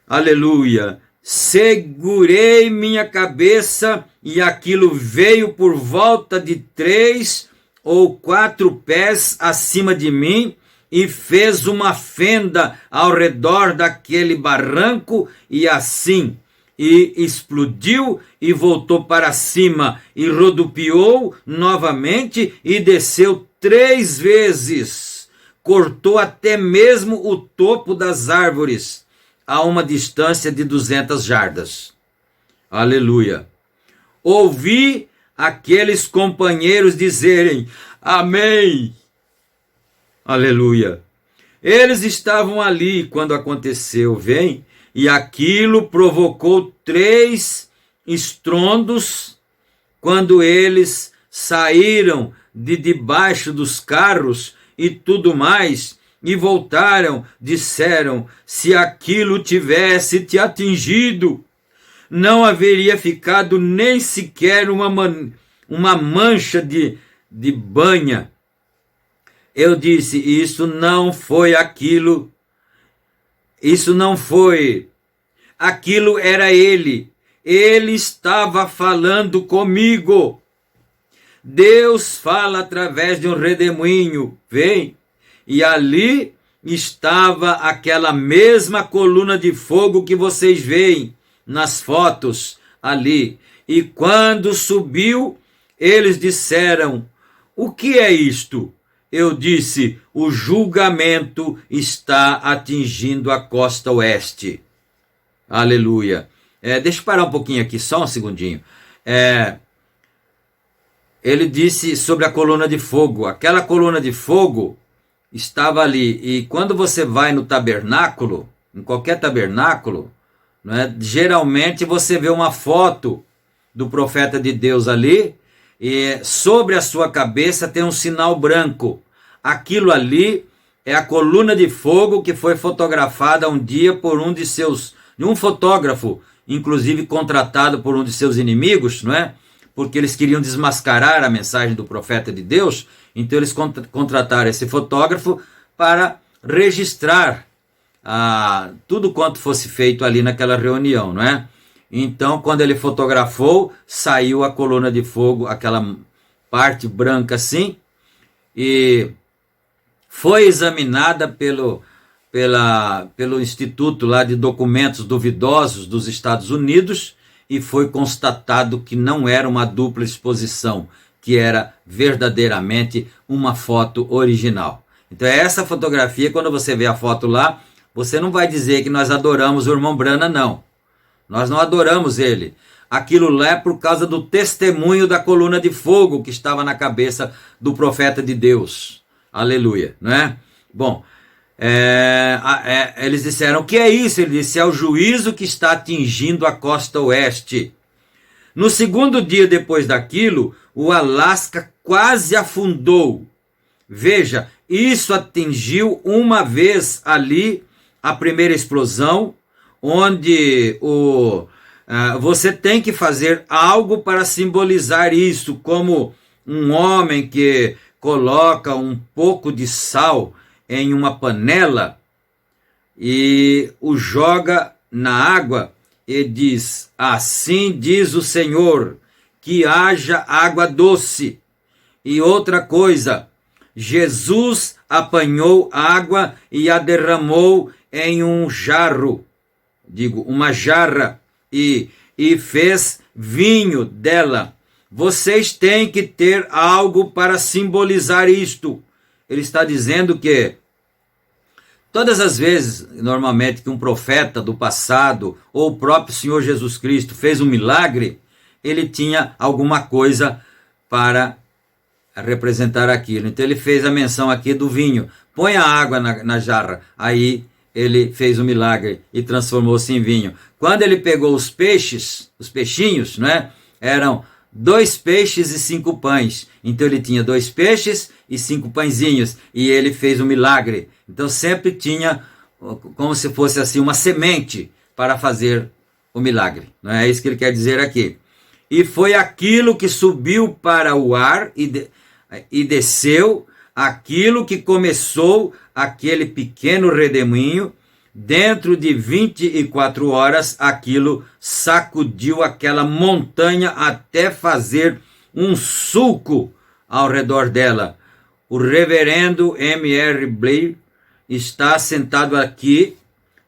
Aleluia! Segurei minha cabeça e aquilo veio por volta de 3 ou 4 pés acima de mim e fez uma fenda ao redor daquele barranco e assim, e explodiu e voltou para cima e rodopiou novamente e desceu 3 vezes, cortou até mesmo o topo das árvores a uma distância de 200 jardas. Aleluia! Ouvi aqueles companheiros dizerem: amém! Aleluia! Eles estavam ali quando aconteceu, vem, e aquilo provocou 3 estrondos quando eles saíram de debaixo dos carros e tudo mais, e voltaram, disseram: se aquilo tivesse te atingido, não haveria ficado nem sequer uma mancha de banha. Eu disse: isso não foi aquilo, isso não foi, aquilo era ele estava falando comigo. Deus fala através de um redemoinho, vem, e ali estava aquela mesma coluna de fogo que vocês veem nas fotos ali. E quando subiu, eles disseram: o que é isto? Eu disse: o julgamento está atingindo a costa oeste. Aleluia. Deixa eu parar um pouquinho aqui, só um segundinho. Ele disse sobre a coluna de fogo. Aquela coluna de fogo estava ali. E quando você vai no tabernáculo, em qualquer tabernáculo, né, geralmente você vê uma foto do profeta de Deus ali, e sobre a sua cabeça tem um sinal branco. Aquilo ali é a coluna de fogo que foi fotografada um dia por um fotógrafo, inclusive contratado por um de seus inimigos, não é? Porque eles queriam desmascarar a mensagem do profeta de Deus, então eles contrataram esse fotógrafo para registrar tudo quanto fosse feito ali naquela reunião, não é? Então, quando ele fotografou, saiu a coluna de fogo, aquela parte branca assim, e foi examinada pelo Instituto lá de Documentos Duvidosos dos Estados Unidos, e foi constatado que não era uma dupla exposição, que era verdadeiramente uma foto original. Então essa fotografia, quando você vê a foto lá, você não vai dizer que nós adoramos o irmão Branham, não. Nós não adoramos ele. Aquilo lá é por causa do testemunho da coluna de fogo que estava na cabeça do profeta de Deus. Aleluia, não é? Bom, eles disseram, o que é isso? Ele disse, é o juízo que está atingindo a costa oeste. No segundo dia depois daquilo, o Alasca quase afundou. Veja, isso atingiu uma vez ali a primeira explosão, onde você tem que fazer algo para simbolizar isso, como um homem que coloca um pouco de sal em uma panela e o joga na água e diz, assim diz o Senhor, que haja água doce. E outra coisa, Jesus apanhou água e a derramou em um jarro, uma jarra, e fez vinho dela. Vocês têm que ter algo para simbolizar isto. Ele está dizendo que todas as vezes, normalmente, que um profeta do passado, ou o próprio Senhor Jesus Cristo, fez um milagre, ele tinha alguma coisa para representar aquilo. Então ele fez a menção aqui do vinho. Põe a água na jarra. Aí ele fez o milagre e transformou-se em vinho. Quando ele pegou os peixes, os peixinhos, né, eram 2 peixes e 5 pães. Então ele tinha 2 peixes e 5 pãezinhos, e ele fez o milagre. Então sempre tinha como se fosse assim uma semente para fazer o milagre. Não é isso que ele quer dizer aqui. E foi aquilo que subiu para o ar e desceu, aquilo que começou aquele pequeno redemoinho. Dentro de 24 horas, aquilo sacudiu aquela montanha até fazer um sulco ao redor dela. O reverendo M.R. Blair está sentado aqui,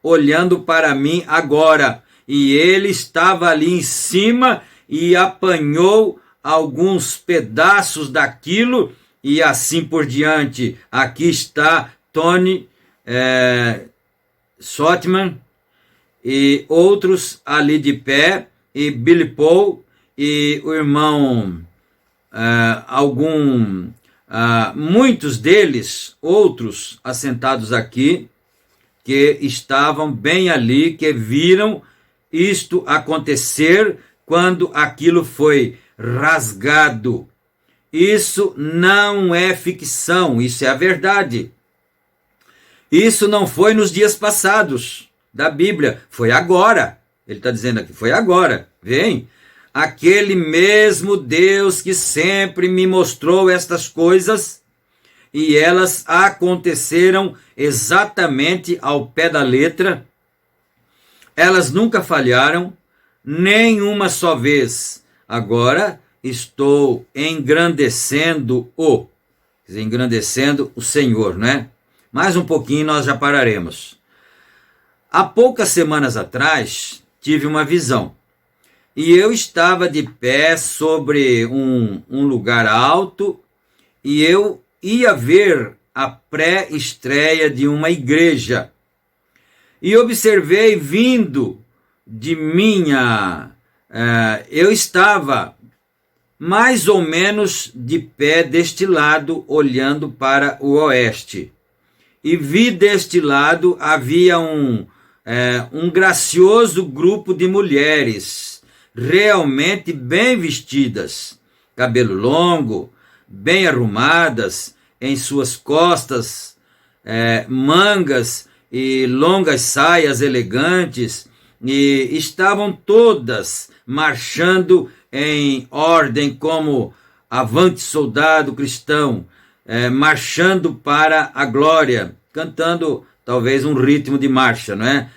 olhando para mim agora, e ele estava ali em cima e apanhou alguns pedaços daquilo, e assim por diante. Aqui está Tony Sotman e outros ali de pé, e Billy Paul e o irmão, muitos deles, outros assentados aqui, que estavam bem ali, que viram isto acontecer quando aquilo foi rasgado. Isso não é ficção, isso é a verdade. Isso não foi nos dias passados da Bíblia, foi agora. Ele está dizendo aqui, foi agora. Vem, aquele mesmo Deus que sempre me mostrou estas coisas, e elas aconteceram exatamente ao pé da letra. Elas nunca falharam, nem uma só vez. Agora estou engrandecendo o Senhor, né? Mais um pouquinho nós já pararemos. Há poucas semanas atrás, tive uma visão. E eu estava de pé sobre um lugar alto, e eu ia ver a pré-estreia de uma igreja. E observei vindo de eu estava mais ou menos de pé deste lado, olhando para o oeste. E vi deste lado havia um gracioso grupo de mulheres, realmente bem vestidas, cabelo longo, bem arrumadas, em suas costas, mangas e longas saias elegantes, e estavam todas marchando em ordem como avante soldado cristão, marchando para a glória, cantando talvez um ritmo de marcha, não é?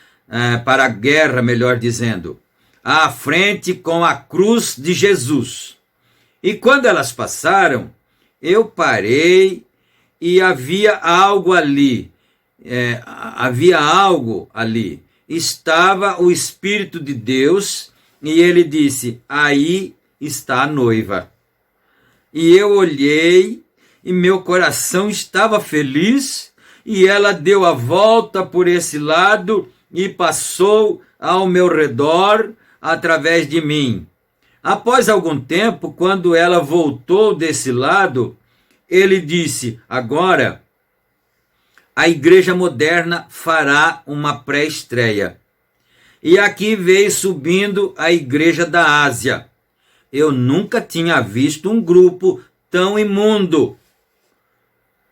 Para a guerra, melhor dizendo, à frente com a cruz de Jesus. E quando elas passaram, eu parei e havia algo ali. Havia algo ali. Estava o Espírito de Deus e ele disse: aí está a noiva. E eu olhei e meu coração estava feliz, e ela deu a volta por esse lado e passou ao meu redor através de mim. Após algum tempo, quando ela voltou desse lado, ele disse: agora a igreja moderna fará uma pré-estreia. E aqui veio subindo a igreja da Ásia. Eu nunca tinha visto um grupo tão imundo.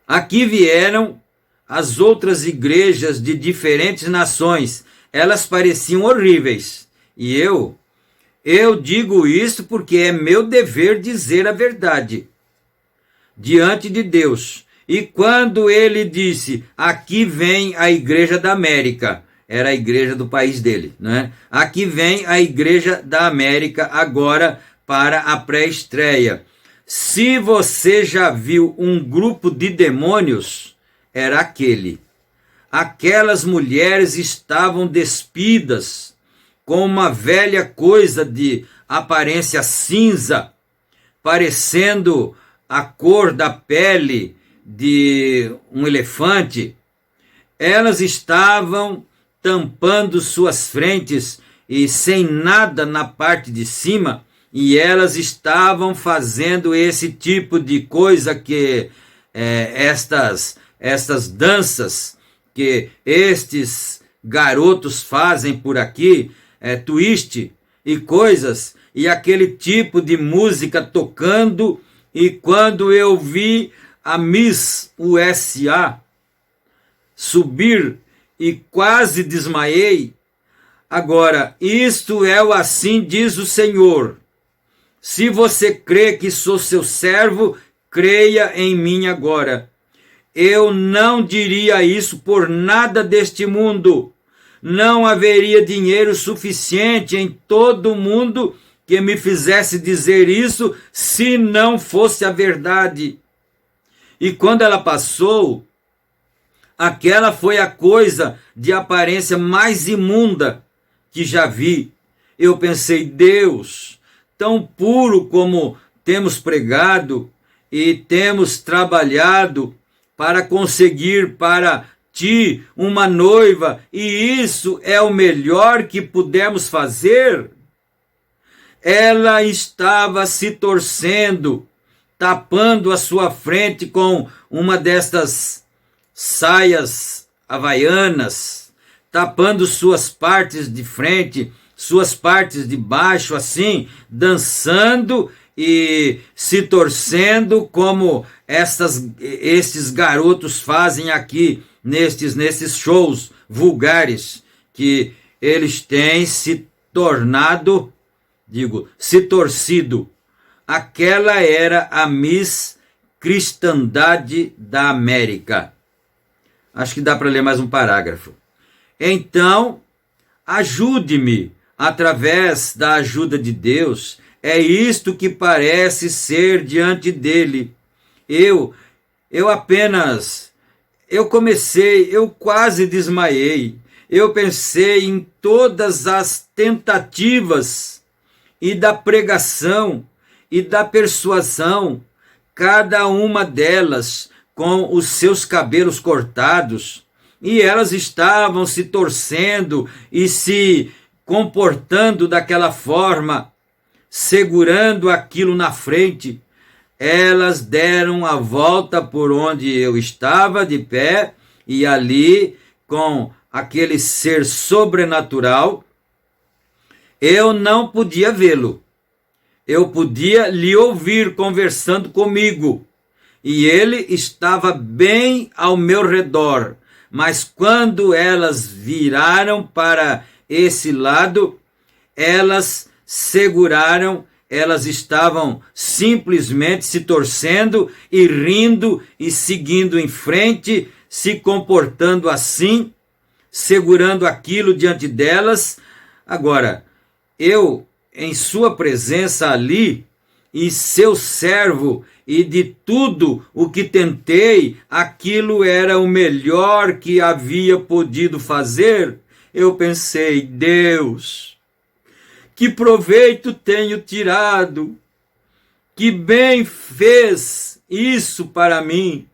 Aqui vieram as outras igrejas de diferentes nações. Elas pareciam horríveis. E eu digo isso porque é meu dever dizer a verdade diante de Deus. E quando ele disse: aqui vem a igreja da América, era a igreja do país dele, né? Aqui vem a igreja da América agora para a pré-estreia. Se você já viu um grupo de demônios, era aquele. Aquelas mulheres estavam despidas, com uma velha coisa de aparência cinza, parecendo a cor da pele de um elefante. Elas estavam tampando suas frentes e sem nada na parte de cima, e elas estavam fazendo esse tipo de coisa que estas danças que estes garotos fazem por aqui, twist e coisas, e aquele tipo de música tocando. E quando eu vi a Miss USA subir e quase desmaiei. Agora, isto é o assim diz o Senhor. Se você crê que sou seu servo, creia em mim agora. Eu não diria isso por nada deste mundo. Não haveria dinheiro suficiente em todo o mundo que me fizesse dizer isso se não fosse a verdade. E quando ela passou, aquela foi a coisa de aparência mais imunda que já vi. Eu pensei: Deus, tão puro como temos pregado e temos trabalhado para conseguir para ti uma noiva, e isso é o melhor que pudemos fazer? Ela estava se torcendo, tapando a sua frente com uma destas saias havaianas, tapando suas partes de frente, suas partes de baixo, assim, dançando e se torcendo como estes garotos fazem aqui nestes shows vulgares que eles têm se torcido. Aquela era a Miss Cristandade da América. Acho que dá para ler mais um parágrafo. Então, ajude-me através da ajuda de Deus. É isto que parece ser diante dele. Eu quase desmaiei. Eu pensei em todas as tentativas e da pregação e da persuasão, cada uma delas com os seus cabelos cortados, e elas estavam se torcendo e se comportando daquela forma, segurando aquilo na frente. Elas deram a volta por onde eu estava de pé, e ali, com aquele ser sobrenatural, eu não podia vê-lo. Eu podia lhe ouvir conversando comigo, e ele estava bem ao meu redor. Mas quando elas viraram para esse lado, elas seguraram, elas estavam simplesmente se torcendo e rindo e seguindo em frente, se comportando assim, segurando aquilo diante delas. Agora, eu, em sua presença ali, e seu servo, e de tudo o que tentei, aquilo era o melhor que havia podido fazer, eu pensei, Deus, que proveito tenho tirado, que bem fez isso para mim,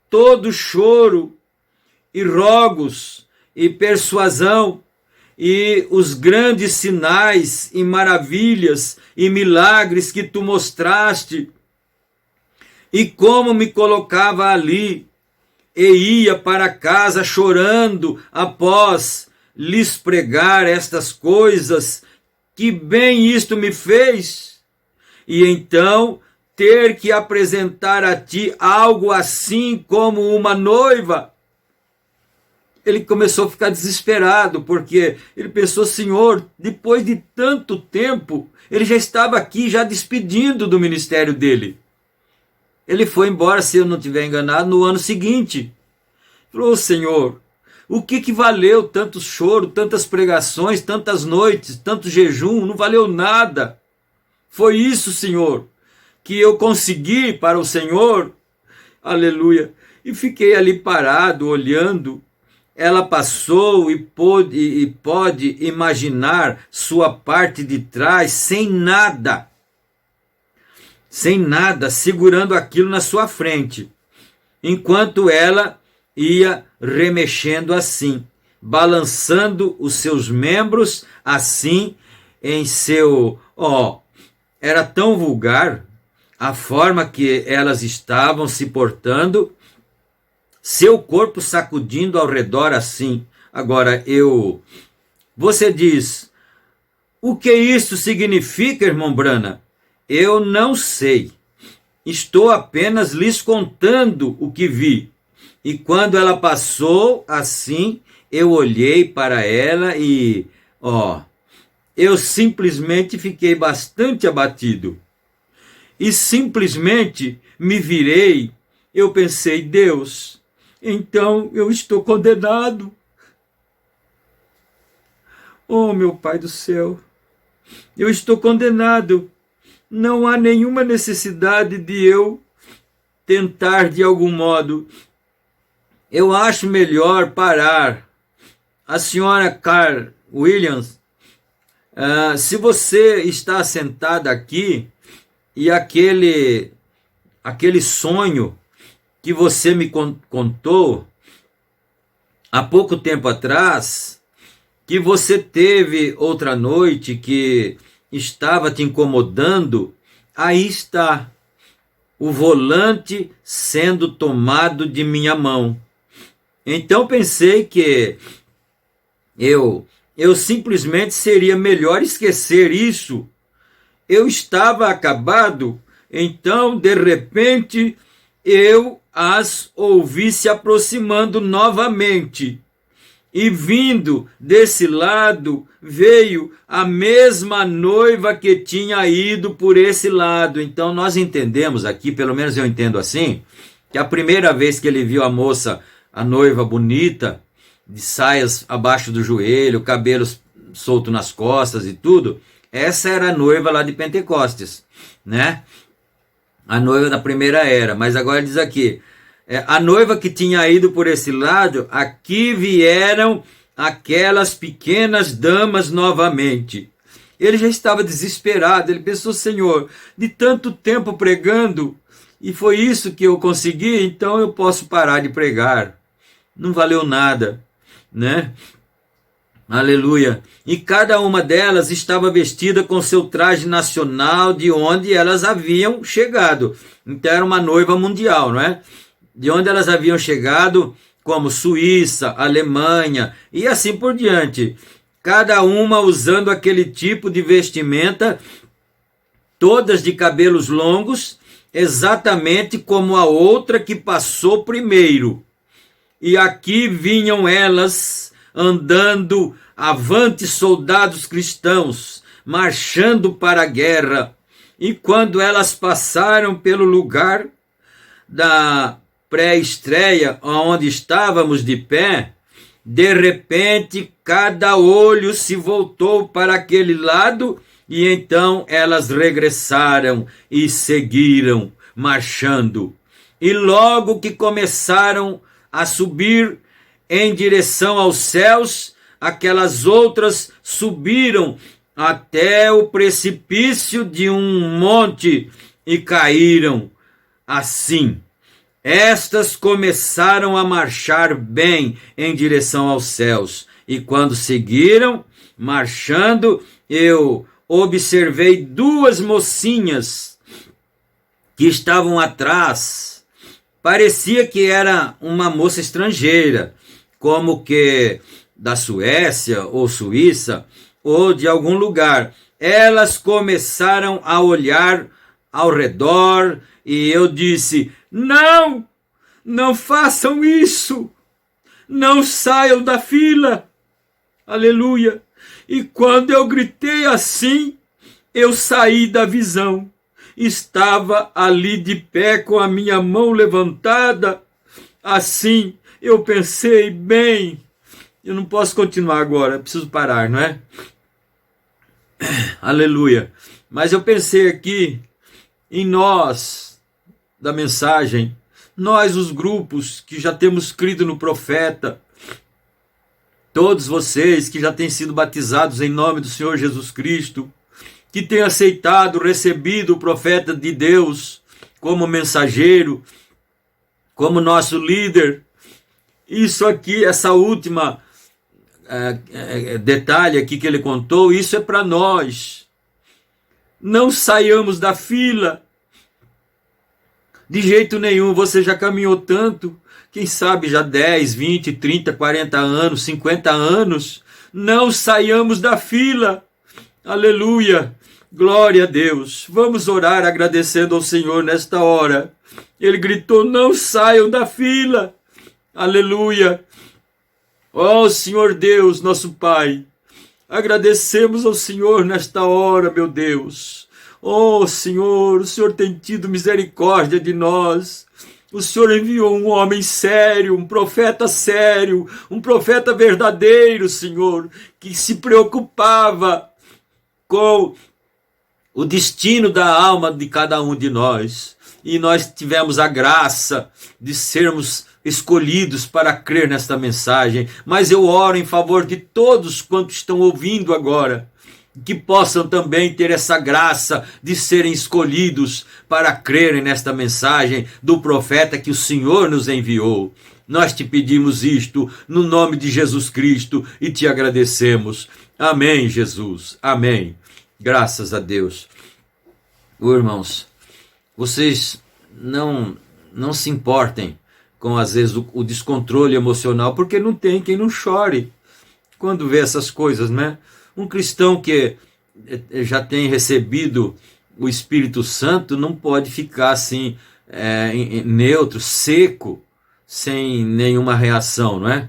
todo choro e rogos e persuasão e os grandes sinais e maravilhas e milagres que tu mostraste, e como me colocava ali e ia para casa chorando após lhes pregar estas coisas, que bem isto me fez, e então ter que apresentar a ti algo assim como uma noiva. Ele começou a ficar desesperado, porque ele pensou, Senhor, depois de tanto tempo, ele já estava aqui, já despedindo do ministério dele. Ele foi embora, se eu não estiver enganado, no ano seguinte. Falou, Senhor, o que valeu tanto choro, tantas pregações, tantas noites, tanto jejum? Não valeu nada. Foi isso, Senhor, que eu consegui para o Senhor. Aleluia. E fiquei ali parado, olhando. Ela passou e pode imaginar sua parte de trás sem nada, segurando aquilo na sua frente, enquanto ela ia remexendo assim, balançando os seus membros assim em seu... era tão vulgar a forma que elas estavam se portando, seu corpo sacudindo ao redor assim. Agora, você diz, o que isso significa, irmão Brana? Eu não sei. Estou apenas lhes contando o que vi. E quando ela passou assim, eu olhei para ela e, eu simplesmente fiquei bastante abatido. E simplesmente me virei, eu pensei, Deus, então eu estou condenado. Oh, meu Pai do céu, eu estou condenado. Não há nenhuma necessidade de eu tentar de algum modo. Eu acho melhor parar. A senhora Carl Williams, se você está sentada aqui e aquele sonho que você me contou há pouco tempo atrás, que você teve outra noite que estava te incomodando, aí está o volante sendo tomado de minha mão. Então pensei que eu simplesmente seria melhor esquecer isso. Eu estava acabado, então de repente eu as ouvi se aproximando novamente. E vindo desse lado, veio a mesma noiva que tinha ido por esse lado. Então nós entendemos aqui, pelo menos eu entendo assim, que a primeira vez que ele viu a moça, a noiva bonita, de saias abaixo do joelho, cabelos solto nas costas e tudo, essa era a noiva lá de Pentecostes, né? A noiva da primeira era. Mas agora diz aqui, a noiva que tinha ido por esse lado, aqui vieram aquelas pequenas damas novamente. Ele já estava desesperado, ele pensou, Senhor, de tanto tempo pregando, e foi isso que eu consegui, então eu posso parar de pregar. Não valeu nada, né? Aleluia. E cada uma delas estava vestida com seu traje nacional de onde elas haviam chegado. Então era uma noiva mundial, não é? De onde elas haviam chegado, como Suíça, Alemanha e assim por diante. Cada uma usando aquele tipo de vestimenta, todas de cabelos longos, exatamente como a outra que passou primeiro. E aqui vinham elas andando avante, soldados cristãos, marchando para a guerra. E quando elas passaram pelo lugar da pré-estreia, onde estávamos de pé, de repente cada olho se voltou para aquele lado E então elas regressaram e seguiram marchando. E logo que começaram a subir em direção aos céus, aquelas outras subiram até o precipício de um monte e caíram. Assim, estas começaram a marchar bem em direção aos céus. E quando seguiram marchando, eu observei duas mocinhas que estavam atrás. Parecia que era uma moça estrangeira, como que da Suécia ou Suíça ou de algum lugar. Elas começaram a olhar ao redor e eu disse: não, não façam isso, não saiam da fila. Aleluia. E quando eu gritei assim, eu saí da visão. Estava ali de pé com a minha mão levantada. Assim, eu pensei, bem, eu não posso continuar agora, preciso parar, não é? Aleluia. Mas eu pensei aqui em nós, da mensagem, nós os grupos que já temos crido no profeta, todos vocês que já têm sido batizados em nome do Senhor Jesus Cristo, que têm aceitado, recebido o profeta de Deus como mensageiro, como nosso líder. Isso aqui, essa última detalhe aqui que ele contou, isso é para nós. Não saiamos da fila. De jeito nenhum, você já caminhou tanto, quem sabe já 10, 20, 30, 40 anos, 50 anos. Não saiamos da fila. Aleluia. Glória a Deus. Vamos orar agradecendo ao Senhor nesta hora. Ele gritou: não saiam da fila. Aleluia. Ó Senhor Deus, nosso Pai, agradecemos ao Senhor nesta hora, meu Deus. Ó Senhor, o Senhor tem tido misericórdia de nós. O Senhor enviou um homem sério, um profeta verdadeiro, Senhor, que se preocupava com o destino da alma de cada um de nós. E nós tivemos a graça de sermos escolhidos para crer nesta mensagem. Mas eu oro em favor de todos quantos estão ouvindo agora, que possam também ter essa graça de serem escolhidos para crerem nesta mensagem do profeta que o Senhor nos enviou. Nós te pedimos isto no nome de Jesus Cristo e te agradecemos. Amém, Jesus. Amém. Graças a Deus. Irmãos, vocês não se importem com, às vezes, o descontrole emocional, porque não tem quem não chore quando vê essas coisas, né? Um cristão que já tem recebido o Espírito Santo não pode ficar assim, neutro, seco, sem nenhuma reação, não é?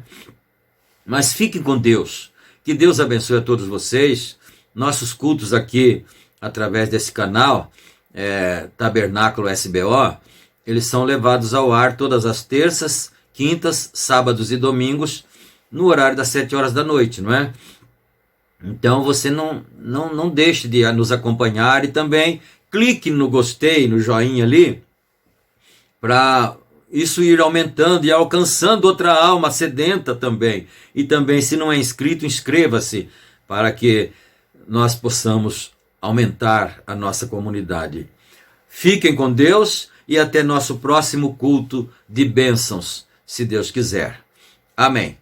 Mas fiquem com Deus. Que Deus abençoe a todos vocês. Nossos cultos aqui, através desse canal, Tabernáculo SBO, eles são levados ao ar todas as terças, quintas, sábados e domingos, no horário das 7 horas da noite, não é? Então você não deixe de nos acompanhar e também clique no gostei, no joinha ali, para isso ir aumentando e alcançando outra alma sedenta também. E também, se não é inscrito, inscreva-se para que nós possamos aumentar a nossa comunidade. Fiquem com Deus e até nosso próximo culto de bênçãos, se Deus quiser. Amém.